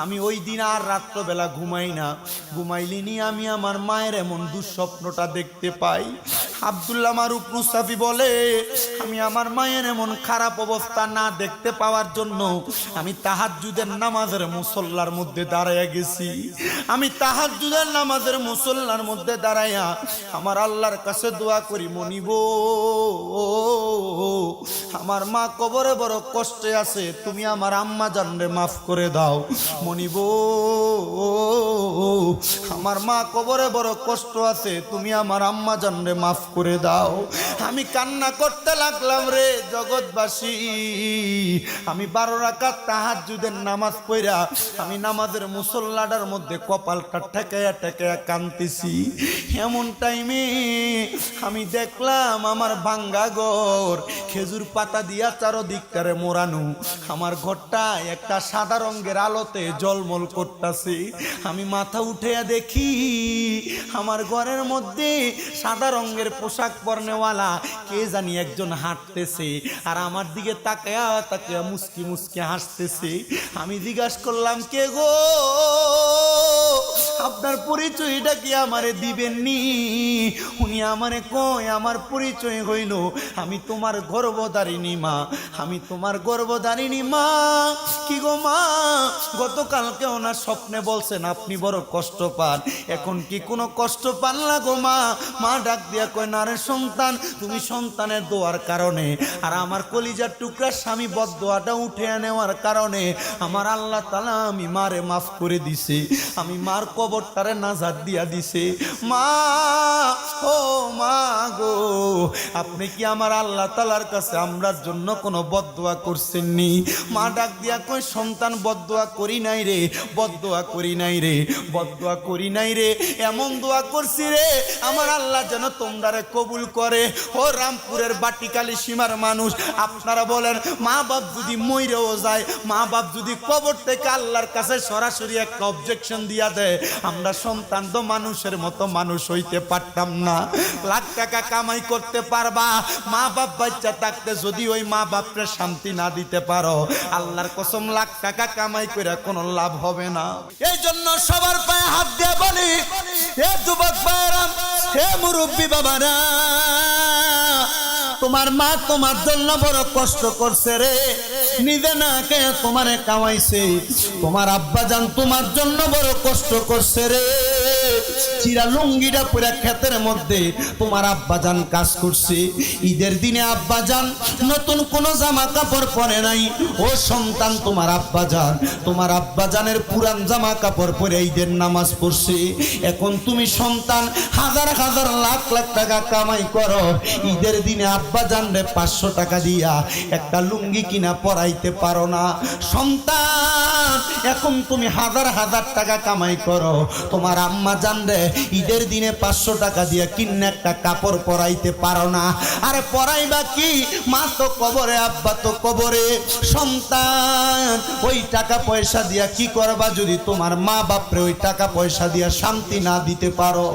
আমি ওই দিন আর রাত্রবেলা ঘুমাই না, ঘুমাইলিনি আমি আমার মায়ের এমন দুঃস্বপ্নটা দেখতে পাই। আব্দুল্লাহ মারুফ মুসাফি বলে আমি আমার মায়ের এমন খারাপ অবস্থা না দেখতে পাওয়ার জন্য আমি তাহাজ্জুদের নামাজের মুসল্লার মধ্যে দাঁড়াইয়া গেছি। আমি তাহাজ্জুদের নামাজের মুসল্লার মধ্যে দাঁড়াইয়া আমার আল্লাহর কাছে দোয়া করি মনিব আমার মা কবরে বড় কষ্টে আছে, তুমি আমার আম্মা জানরে মাফ করে দাও। মনিব আমার মা কবরে বড় কষ্ট আছে, তুমি আমার আম্মা জানরে মাফ করে দাও। আমি কান্না করতে লাগলাম রে জগৎবাসী। আমি 12 রাকাত তাহাজ্জুদের নামাজ পড়া আমি নামাজের মুসল্লাটার মধ্যে কপালটা ঠেকায়া ঠেকায়া কাঁদতেছি। এমন টাইমে আমি দেখলাম আমার ভাঙ্গা ঘর খেজুর পাতা দিয়া চারদিকটারে মোড়ানো, আমার ঘরটা একটা সাদা রঙের আলোতে জলমল করতেছে। আমি মাথা উঠে দেখি আমার ঘরের মধ্যে সাদা রঙের পোশাক পরনেওয়ালা কে জানি একজন হাঁটতেছে আর আমার দিকে তাকায়া তাকায়া মুস্কি মুস্কি হাসতেছে। আমি জিজ্ঞাসা করলাম কে গো, আপনার পরিচয়টা কি আমারে দিবেননি? উনি আমারে কয় আমার পরিচয় হইল আমি তোমার গর্ভধারিণী মা, আমি তোমার গর্ভধারিণী মা। কি গো মা, গতকালকে ওনার স্বপ্নে বলছেন আপনি বড় কষ্ট পান, এখন কি কোনো কষ্ট পান না গো মা? মা ডাক দিয়া কয় না রে সন্তান, তুমি সন্তানের দোয়ার কারণে আর আমার কলিজার টুকরা স্বামী বদদোয়াটা উঠে নেওয়ার কারণে আমার আল্লাহ তাআলা আমি মারে মাফ করে দিছে, আমি মার কবরটারে নাজাত দিয়া দিছে। মা ও মা গো, আপনি কি আমার আল্লাহ তাআলার কাছে আমরার জন্য কোনো বদদোয়া করছেননি? মা ডাক দিয়া কই সন্তান বদদোয়া করি নাই রে, বদদোয়া করি নাই রে, বদদোয়া করি নাই রে, এমন দোয়া করছি রে আমার আল্লাহ যেন তোমরারে কবুল করে। ও রামপুরের বাটিকালি সীমার মানুষ আপনারা বলেন মা বাপ যদি মইরেও যায়, মা বাপ যদি কবর থেকে আল্লাহর কাছে সরাসরি একটা অবজেকশন দিয়া দেয়, আমরা সন্তান তো মানুষের মতো মানুষ হইতে পারতাম না। লাখ টাকা কামাই করতে পারবা, মা বাপ বাচ্চা থাকতে যদি ওই মা বাপরে শান্তি না দিতে পারো, আল্লাহর কসম লাখ টাকা কামাই করে কোনো লাভ হবে না। এই জন্য সবার পায়ে হাত দিয়ে বলি হে যুবক ভাইরা, হে মুরব্বী বাবারা, তোমার মা তোমার জন্য বড় কষ্ট করছে রে, নিজে না কে তোমারে কামাইছে। তোমার আব্বা জান তোমার জন্য বড় কষ্ট করছে রে, চিরা লুঙ্গিটা পুরা ক্ষেতের মধ্যে তোমার আব্বা জান কাজ করছে। ঈদের দিনে আব্বা জান নতুন কোনো জামা কাপড় পরে নাই। ও সন্তান, তোমার আব্বা জান তোমার আব্বা জানের পুরান জামা কাপড় পরে ঈদের নামাজ পড়ছে। এখন তুমি সন্তান হাজার হাজার লাখ লাখ টাকা কামাই করো, ঈদের দিনে আব্বা জান রে 500 টাকা দিয়া একটা লুঙ্গি কিনা পরাইতে পারো না। সন্তান, এখন তুমি হাজার হাজার টাকা কামাই করো, তোমার আম্মা জান রে ঈদের দিনে 500 টাকা দিয়া কিনে একটা কাপড় পরাইতে পারো না। আরে পরাইবা কি, মা তো কবরে, আব্বা তো কবরে। সন্তান, ওই টাকা পয়সা দিয়া কি করবা যদি তোমার মা বাপরে ওই টাকা পয়সা দিয়া শান্তি না দিতে পারো?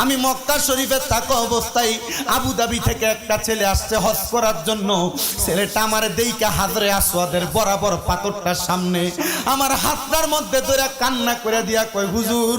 আমি মক্কা শরীফে থাকা অবস্থায় আবুধাবি থেকে একটা ছেলে আসছে হজ করার জন্য। ছেলেটা আমার দেইকা হাজরে আসওয়াদের বরাবর পাথরটার সামনে আমার হাতটার মধ্যে ধরে কান্না করে দিয়া কয় হুজুর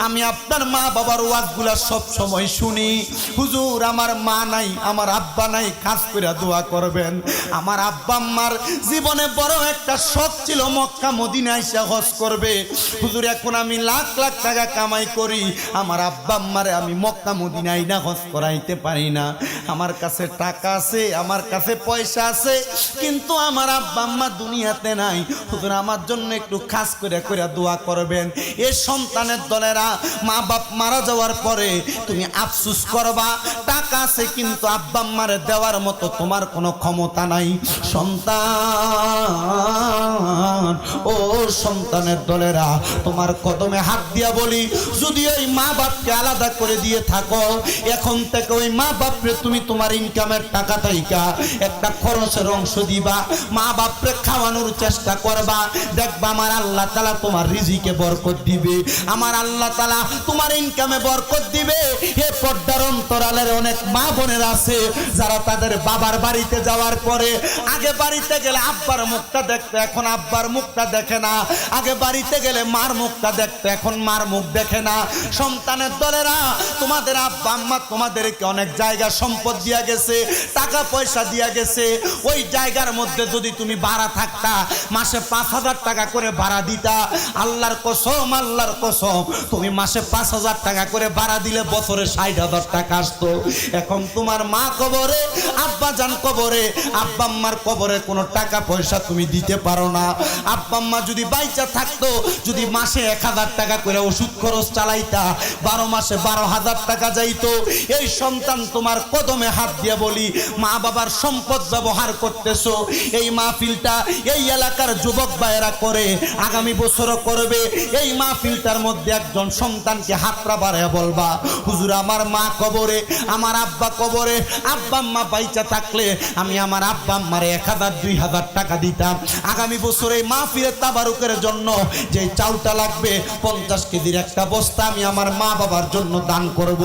আমি আপনার মা বাবার ওয়াজগুলা সব সময় শুনি হুজুর আমার মা নাই আমার আব্বা নাই খাস করে দোয়া করবেন আমার আব্বা আম্মার জীবনে বড় একটা শখ ছিল মক্কা মদিনা এসে হজ করবে হুজুর এখন আমি লাখ লাখ টাকা কামাই করি আমার আব্বা আম্মারে আমি মক্কা মদিনায় না হজ করাইতে পারি না আমার কাছে টাকা আছে আমার কাছে পয়সা আছে কিন্তু আমার আব্বা আম্মা দুনিয়াতে নাই হুজুর আমার জন্য একটু খাস করে করে দোয়া করবেন এই সন্তানের দলেরা মা বাপ মারা যাওয়ার পরে তুমি আফসোস করবা টাকা আছে কিন্তু আব্বা আম্মারে দেওয়ার মতো তোমার কোনো ক্ষমতা নাই সন্তান ও সন্তানের দলেরা তোমার কদমে হাত দিয়া বলি যদি ওই মা বাপকে আলাদা করে দিয়ে থাকো এখন থেকে ওই মা বাপরে তুমি তোমার ইনকামের টাকা থেকে একটা খরচের অংশ দিবা মা বাপরে খাওয়ানোর চেষ্টা করবা দেখবা আমার আল্লাহ তাআলা তোমার রিজিকে বরকত দিবে আমার আল্লাহ তাআলা তোমার ইনকামে বরকত দিবে হে পর্দার অন্তরালের অনেক মা বোনের আছে যারা তাদের বাবার বাড়িতে যাওয়ার পরে আগে বাড়িতে গেলে আব্বার মুখটা দেখতে এখন আব্বার মুখটা দেখে না আগে বাড়িতে গেলে মার মুখটা দেখতে এখন মার মুখ দেখে না সন্তানের দলেরা তোমাদের আব্বা আম্মা তোমাদেরকে অনেক জায়গা সম্পদ দিয়া গেছে টাকা পয়সা দিয়া গেছে ওই জায়গার মধ্যে যদি তুমি ভাড়া থাকতা মাসে 5,000 টাকা করে ভাড়া দিতা আল্লাহর কসম তুমি মাসে 5,000 টাকা করে ভাড়া দিলে বছরে 60,000 টাকা আসতো এখন তোমার মা কবরে আব্বা জান কবরে আব্বা আম্মার কবরে কোনো টাকা পয়সা তুমি দিতে পারো না আব্বা আম্মা যদি বাইচা থাকতো যদি মাসে 1,000 টাকা করে ওষুধ খরচ চালাইতা 12 মাসে 12,000 টাকা যাইতো এই সন্তান তোমার কদমে হাত দিয়ে বলি মা বাবার সম্পদ ব্যবহার করতেছো এই মাহফিলটা এই এলাকার যুবক ভাইয়েরা করে আগামী বছরও করবে এই মাহফিলটার মধ্যে একজন সন্তানকে হাতরা বাড়ায় বলবা হুজুর আমার মা কবরে আমার আব্বা কবরে আব্বা আম্মা বাইচা থাকলে আমি আমার আব্বা আম্মারে 1,000 2,000 টাকা দিতাম আগামী বছর এই মাহফিলের তাবারুকের জন্য যে চাউলটা লাগবে 50 কেজির একটা বস্তা আমি আমার মা বাবার জন্য দান করব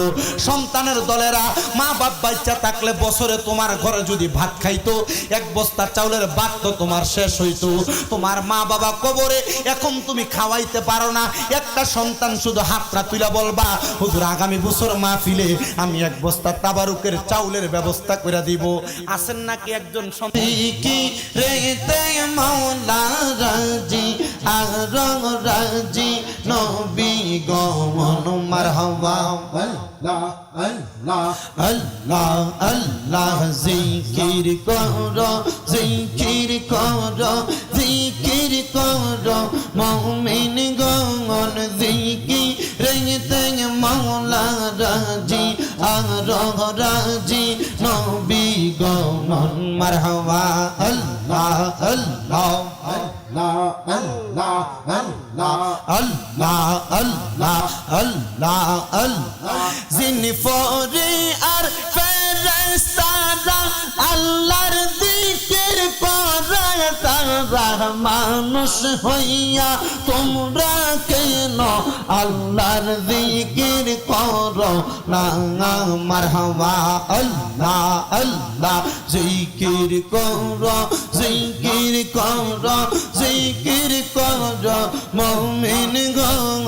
সন্তানের দলেরা মা বাপ বাইচা থাকলে বছরে তোমার ঘরে যদি ভাত খাইতো এক বস্তা চাউলের ভাত তো তোমার শেষ হইতো তোমার মা বাবা কবরে এখন তুমি খাওয়াইতে পারো না একটা সন্তান শুধু হাতটা তুলে বলবা হুজুর আগামী বছর মাহফিলে আমি এক বস্তা তাবারুকের চাউলের ব্যবস্থা করে দিব আছেন নাকি একজন কি রেতে মাওলা রাজি আর রাজি নবী গমন মারহাবা আল্লাহ আল্লাহ আল্লাহ আল্লাহ জিকির করো জিকির করো জিকির করো মুমিন গণ জিকির রেতে মাওলা রাজি আর রাজি নবী গমন মারহাবা আল্লাহ আল্লাহ আল্লাহ আল্লাহ আল্লাহ আল্লাহ আল্লাহ আল্লাহ আল্লাহ জিনি ফরে আর ফেরেশতারা আল্লাহর জিকির করে তারা মানুষ হইয়া তোমরা কেন আল্লাহর জিকির করো না মারহাবা আল্লাহ আল্লাহ জিকির করো জিকির করো জিকির করো মুমিন গণ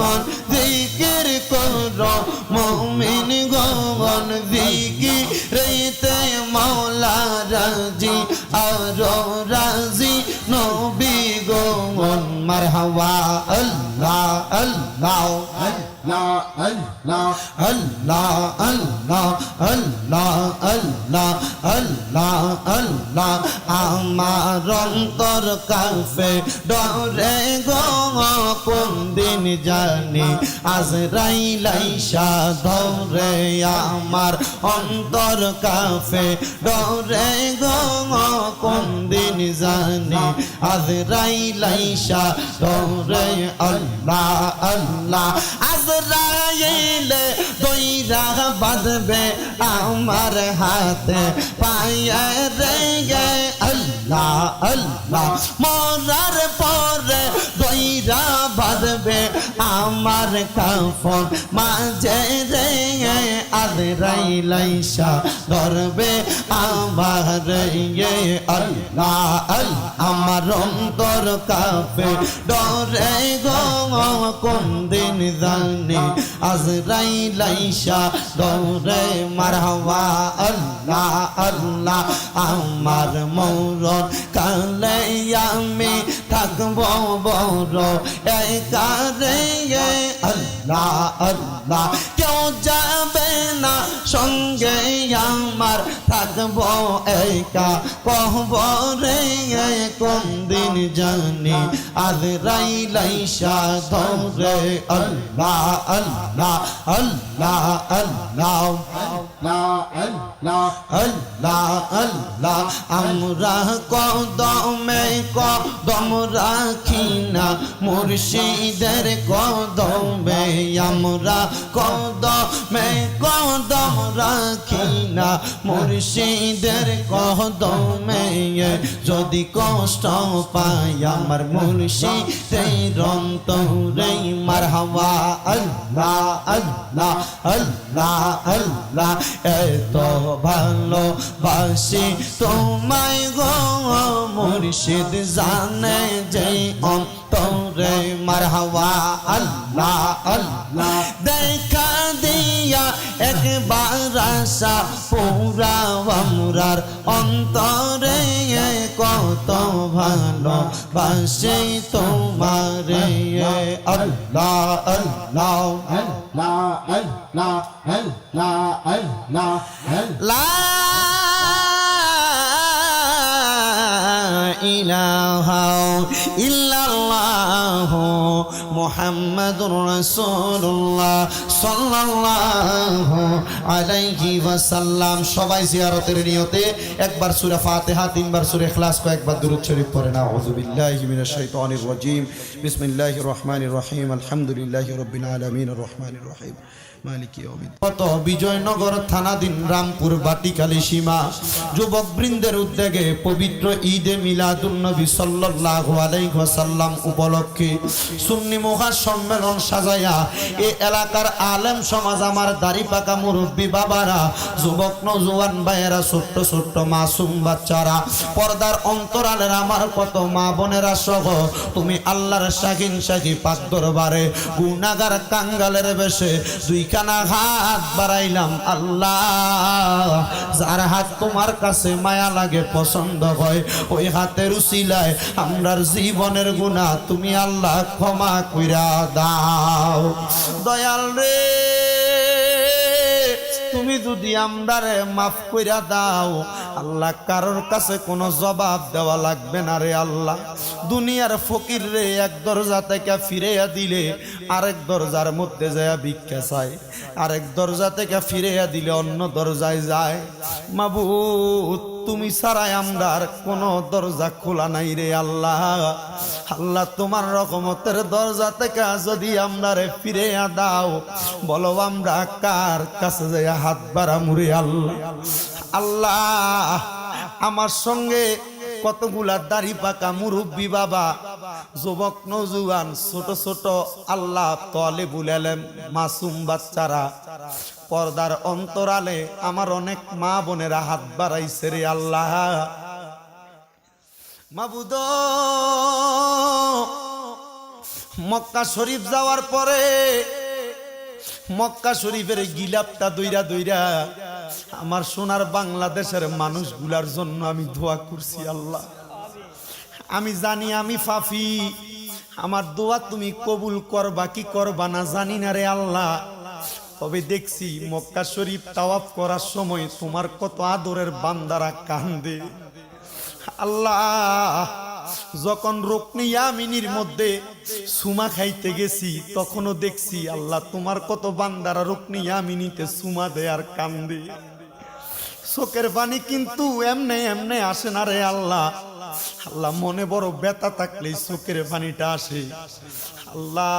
জিকির করো মুমিন গণ জিকির রেতে মাওলা রাজি আর রাজি নবী গণ মারহাবা আল্লাহ আল্লাহ আল্লাহ আল্লাহ আল্লাহ আল্লাহ আল্লাহ আল্লাহ আল্লাহ আল্লাহ আমার অন্তর কাফে ডরে গো কোন দিন জানি আজরাইল আইসা ধরে আমার অন্তর কাফে ডরে গো কোন দিন জানি আজরাইল আইসা ধরে আল্লাহ আল্লাহ আজরাইল দইরা বাঁধবে আমার হাতে পায়ে রে আল্লাহ আল্লাহ মরার পরে দইরা বাঁধবে আমার কাফন মাঝে রে আজরাইলাইসা ধরবে আমার আল্লাহ আমার অন্তর কাঁপে ডরে গো কোন দিন জানি আজরাইলাইসা ধরে মারহাবা আল্লাহ আল্লাহ আমার মরণ কালে আমি থাকব বড় একা রে আল্লাহ আল্লাহ কেউ যাবে না সঙ্গে আমার থাকব একা কবরে কোন দিন জানি আজরাইলাইসা ধরে আল্লাহ আল্লাহ আল্লাহ আল্লাহ আল্লাহ আল্লাহ আমরা কদমে কদম রাখি না মুর্শিদের কদমে আমরা কদমে কদম রাখি না মুর্শিদের কদমে যদি কষ্ট পাই আমার মুর্শিদের অন্তরে মারহাবা আল্লাহ আল্লাহ আল্লাহ আল্লাহ এত ভালোবাসি তোমায় গো মুর্শিদ জানে যে অন্তরে মারহাবা আল্লাহ আল্লাহ দেখা দিয়া একবার আশা পুরা আমরার অন্তরে কত ভালোবাসি তোমারে আল্লাহ আল্লাহ আল্লাহ আল্লাহ আল্লাহ আল্লাহ লা ইলাহা ইল্লাল্লাহ মুহাম্মাদুর রাসূলুল্লাহ সাল্লাল্লাহু আলাইহি ওয়াসাল্লাম। সবাই জিয়ারতের নিয়তে একবার সূরা ফাতিহা, তিনবার সূরা ইখলাস, কয়েকবার দুরূদ শরীফ পড়েন। আউযু বিল্লাহি মিনাশ শাইতানির রাজীম। বিসমিল্লাহির রহমানির রহিম। আলহামদুলিল্লাহি রাব্বিল আলামিন আর রহমানির রহিম মালিকি ইয়াউমিদ্দিন। কত বিজয়নগর থানাধীন রামপুর বাটিকালী সীমা যুবক বৃন্দের উদ্যোগে পবিত্র ঈদে মিলাদুন নবী সাল্লাল্লাহু আলাইহি ওয়াসাল্লাম উপলক্ষে সুন্নি মহা সম্মেলন সাজায়া এই এলাকার আলেম সমাজ, আমার দাড়ি পাকা মুরব্বী বাবারা, যুবক নওজোয়ান ভাইয়েরা, ছোট্ট ছোট্ট মাসুম বাচ্চারা, পর্দার অন্তরালের আমার কত মা বোনেরা সহ তুমি আল্লাহর শাহিন শাহী পাক দরবারে গুনাহগার কাঙ্গালের বেশে দুইখানা হাত বাড়াইলাম। আল্লাহ, যার হাত তোমার কাছে মায়া লাগে, পছন্দ হয়, ওই হাতের উসিলায় আমরার জীবনের গুনাহ তুমি আল্লাহ ক্ষমা কইরা দাও। দয়াল রে, তুমি যদি আমরারে মাফ কইরা দাও আল্লাহ, কারোর কাছে কোনো জবাব দেওয়া লাগবে না রে আল্লাহ। দুনিয়ার ফকির রে এক দরজা থেকে ফিরাইয়া দিলে আরেক দরজার মধ্যে যায় ভিক্ষা চায়, আরেক দরজা থেকে ফিরাইয়া দিলে অন্য দরজায় যায়। মাবুদ, তুমি ছাড়াই আমরার কোনো দরজা খোলা নাই রে আল্লাহ। আল্লাহ, তোমার রহমতের দরজা থেকে যদি আমরারে ফিরাইয়া দাও, বলো আমরা কার কাছে যাই হাত বাড়ামু রে আল্লাহ। আল্লাহ, আমার সঙ্গে কতগুলা দাড়ি পাকা মুরব্বী বাবা, যুবক নওজোয়ান, ছোট ছোট আল্লাহ তালেবুল ইলম মাসুম বাচ্চারা, পর্দার অন্তরালে আমার অনেক মা বোনেরা হাত বাড়াইছে রে আল্লাহ। মাবুদ, মক্কা শরীফ যাওয়ার পরে মক্কা শরীফের গিলাপটা দইরা দইরা আমার সোনার বাংলাদেশের মানুষগুলার জন্য আমি দোয়া করছি। আল্লাহ, আমি জানি আমি পাপী, আমার দোয়া তুমি কবুল করবা কি করবা না জানি না রে আল্লাহ। তবে দেখছি মক্কা শরীফ তাওয়াফ করার সময় তোমার কত আদরের বান্দারা কান্দে। আল্লাহ, যখন রুকনে ইয়ামিনীর মধ্যে সুমা খাইতে গেছি তখনও দেখছি আল্লাহ তোমার কত বান্দারা রুকনে ইয়ামিনীতে সুমা দেয় আর কান্দে। চোখের পানি কিন্তু এমনে এমনে আসে না রে আল্লাহ। আল্লাহ, মনে বড় ব্যথা থাকলে চোখের পানিটা আসে। আল্লাহ,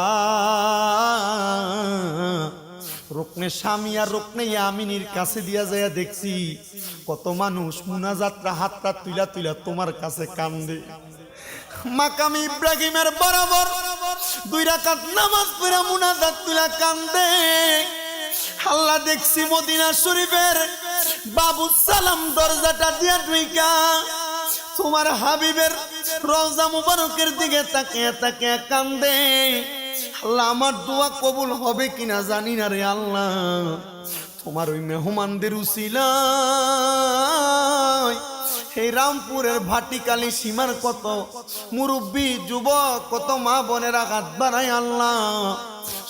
রুকনে স্বামী আর রুকনে ইয়ামিনীর কাছে দিয়া যায় দেখছি কত মানুষ মুনাজাতরা হাতটা তুইলা তুইলা তোমার কাছে কান্দে। মাকাম ইব্রাহিমের বরাবর দুই রাকাত নামাজ পড়া মুনাজাত তুলা কান্দে। আল্লাহ দেখছি মদিনা শরীফের বাবু সালাম দরজাটা দিয়া ঢুইকা তোমার হাবিবের রওজা মুবারকের দিকে তাকিয়ে তাকিয়ে কান্দে। আল্লাহ আমার দোয়া কবুল হবে কিনা জানি না রে আল্লাহ, তোমার ওই মেহমানদের উসিলায় এই রামপুরের ভাটিকালি সীমার কত মুরব্বী যুবক, কত মা বোনেরা হাত বাড়ায় আল্লাহ।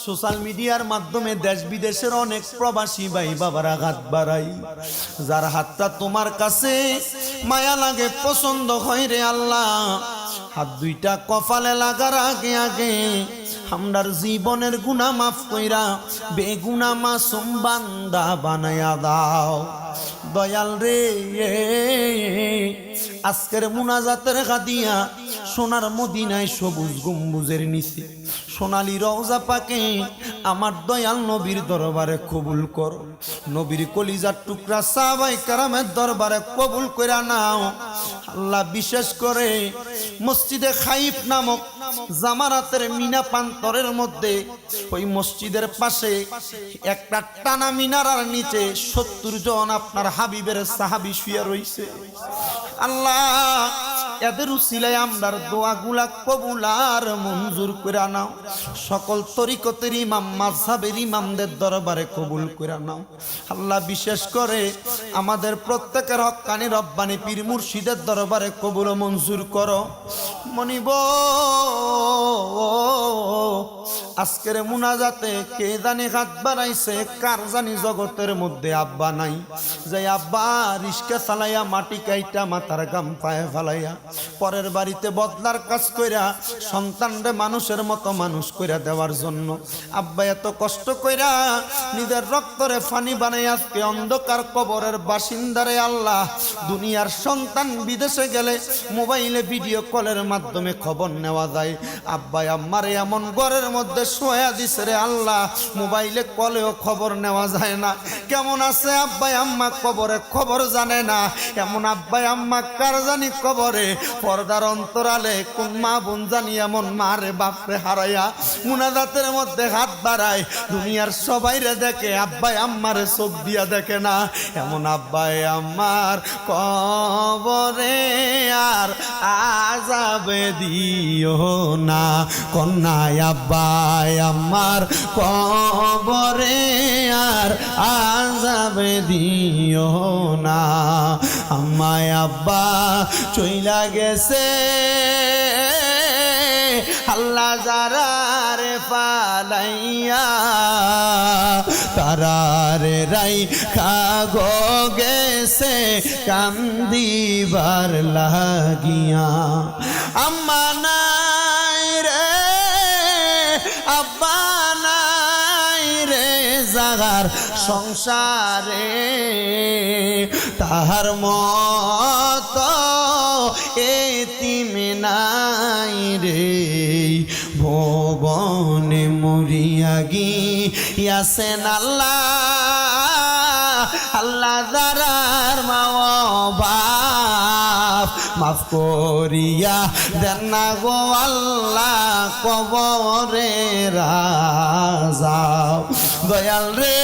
সোশ্যাল মিডিয়ার মাধ্যমে দেশ বিদেশের অনেক প্রবাসী ভাই বাবারা হাত বাড়াই, যার হাতটা তোমার কাছে মায়া লাগে, পছন্দ হয় রে আল্লাহ, হাত দুইটা কপালে লাগার আগে আগে আমরার জীবনের গুনাহ মাফ কইরা বেগুনা মাসুম বান্দা বানায়া দাও দয়াল রে। আজকের মুনাজাতের গাদিয়া সোনার মদিনায় সবুজ গম্বুজের নিচে সোনালী রওজা পাকে আমার দয়াল নবীর দরবারে কবুল করো। নবীর কলিজার টুকরা সাহাবায়ে কেরামের দরবারে কবুল কইরা নাও আল্লাহ। বিশেষ করে মসজিদে খাইফ নামক জামারাতের মিনা প্রান্তরের মধ্যে ওই মসজিদের পাশে একটা টানা মিনারার নিচে 70 জন আপনার হাবিবের সাহাবী শুয়ে রইছে। আল্লাহ এদের উসিলায় আমরার দোয়াগুলা কবুল আর মঞ্জুর করে নাও। সকল তরিকতের ইমাম মাযহাবের ইমামদের দরবারে কবুল করে নাও আল্লাহ। বিশেষ করে আমাদের প্রত্যেকের হক্কানি রব্বানি পীর মুর্শিদের দরবারে কবুল মঞ্জুর করো। মনিব আজকের মুনাজাতে কে জানি হাত বাড়াইছে, কার জানি জগতের মধ্যে আব্বা নাই, যে আব্বা রিস্কা চালাইয়া মাটি কাইটা মাথার গাম পায়ে ফালাইয়া পরের বাড়িতে বদলার কাজ কইরা সন্তানরে মানুষের মতো মানুষ কইরা দেওয়ার জন্য আব্বা এত কষ্ট কইরা নিজের রক্তরে ফানি বানাই আজকে অন্ধকার কবরের বাসিন্দারে আল্লাহ। দুনিয়ার সন্তান বিদেশে গেলে মোবাইলে ভিডিও কলের মাধ্যমে খবর নেওয়া যায়। আব্বা আম্মারে এমন ঘরের মধ্যে শোয়া দিছে রে আল্লাহ, মোবাইলে কলেও খবর নেওয়া যায় না। কেমন আছে আব্বা আম্মা কবরে খবর জানে না, এমন আব্বা আম্মা কার জানি কবরে পর্দার অন্তরালে কোন মা বোন জানি এমন মারে বাপরে হারাইয়া মুনাজাতের মধ্যে হাত বাড়ায়, দুনিয়ার সবাইরে দেখে আব্বা আম্মারে চোখ দিয়া দেখে না। এমন আব্বা আম্মার কবরে আর আযাবে দিও না, কন্যায় আব্বা আম্মার কবরে আর আযাবে দিও না। আম্মায় আব্বা চইলা গেছে আল্লাহ যারারে পালাইয়া, তারারে রাই খাগো গেছে কান্দিবার লাগিয়া। আম্মা নাই রে আব্বা নাই রে জাগার সংসারে, তাহার মত এতিম নাই রে ভুবনে মরিয়া গিয়াছেন আল্লাহ। আল্লাহ যারার মা বাপ মাফ করিয়া দেন না গো আল্লাহ, কবরে রাজাও দয়াল রে।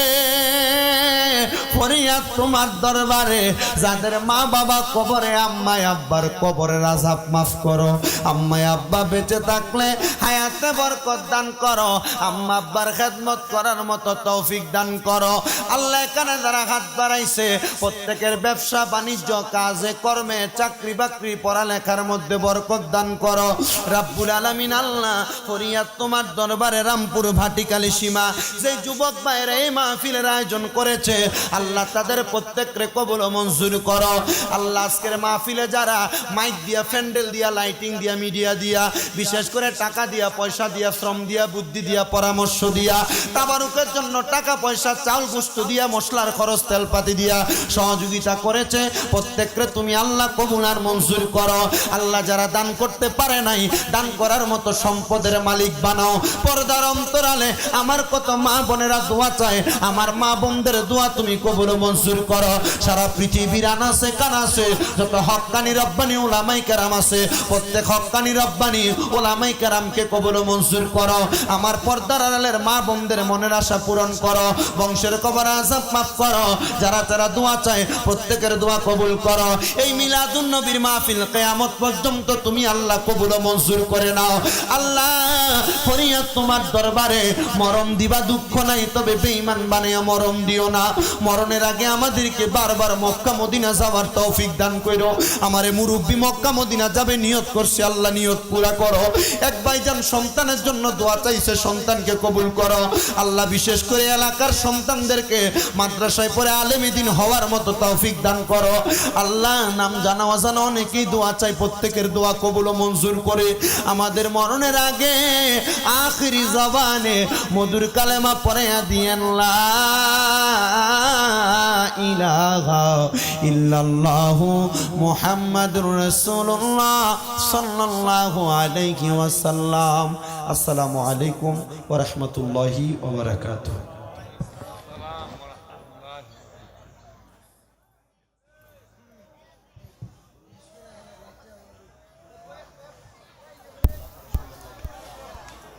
ফরিয়াদ তোমার দরবারে, যাদের মা বাবা কবরে, আম্মায় আব্বার কবরের আযাব মাফ করো। আম্মায় আব্বা বেঁচে থাকলে হায়াতে বরকত দান করো, আম্মা আব্বার খেদমত করার মতো তৌফিক দান করো আল্লাহ। এখানে যারা হাত বাড়াইছে প্রত্যেকের ব্যবসা বাণিজ্য কাজে কর্মে চাকরি বাকরি পড়ালেখার মধ্যে বরকত দান করো রাব্বুল আলামিন। আল্লাহ ফরিয়াদ তোমার দরবারে রামপুর ভাটিকালি সীমা যে যুবক ভাইরা এই মাহফিলের আয়োজন করেছে আল্লাহ তাদের প্রত্যেককে কবুল মঞ্জুর করো আল্লাহ। আজকের মাহফিলে যারা মাইক দিয়া, প্যান্ডেল দিয়া, লাইটিং দিয়া, মিডিয়া দিয়া, বিশেষ করে টাকা দিয়া, পয়সা দিয়া, শ্রম দিয়া, বুদ্ধি দিয়া, পরামর্শ দিয়া, তাবারুকের জন্য টাকা পয়সা, চাল গোস্ত দিয়া, মশলার খরচ, তেলপাতি দিয়া সহযোগিতা করেছে প্রত্যেককে তুমি আল্লাহ কবুল আর মঞ্জুর করো আল্লাহ। যারা দান করতে পারে নাই দান করার মতো সম্পদের মালিক বানাও। পর্দার অন্তরালে আমার কত মা বোনেরা দোয়া চায়, আমার মা বোনদের দোয়া তুমি কবুল মঞ্জুর করো। সারা পৃথিবীর আনাসে কানাসে যত হক্কানি রব্বানি উলামায়ে কেরাম আছে প্রত্যেক হক্কানি রব্বানি উলামায়ে কেরামকে কবুল মঞ্জুর করো। আমার পর্দার আড়ালের মা বোনদের মনের আশা পূরণ করো, বংশের কবর আযাব মাফ করো। যারা যারা দোয়া চায় প্রত্যেকের দোয়া কবুল করো। এই মিলাদুন নবীর মাহফিল কিয়ামত পর্যন্ত তুমি আল্লাহ কবুল মঞ্জুর করে নাও। আল্লাহ ফরিয়াদ তোমার দরবারে, মরণ দিবা দুঃখ নাই, তবে বেঈমান বানায়া মরণ দিও না। মরণের আগে আমাদেরকে বারবার মক্কা মদিনা যাওয়ার তৌফিক দান করো। আমারে মুরব্বি মক্কা মদিনা যাবে নিয়ত করছে, আল্লাহ নিয়ত পুরা করো। এক ভাইজান সন্তানের জন্য দোয়া চাইছে, সন্তানকে কবুল করো। আল্লাহ বিশেষ করে এলাকার সন্তানদেরকে মাদ্রাসায় পড়ে আলেম দিন হওয়ার মতো তৌফিক দান করো। আল্লাহ নাম জানা অজানা অনেকেই দোয়া চাই, প্রত্যেকের দোয়া কবুল ও মঞ্জুর করে আমাদের মরণের আগে আখিরি জবানে মধুর কালেমা পড়ে দিয়েন লা ইলাহা ইল্লাল্লাহু মুহাম্মাদুর রাসূলুল্লাহ সাল্লাল্লাহু আলাইহি ওয়াসাল্লাম। আসসালামু আলাইকুম ওয়া রাহমাতুল্লাহি ওয়া বারাকাতুহু।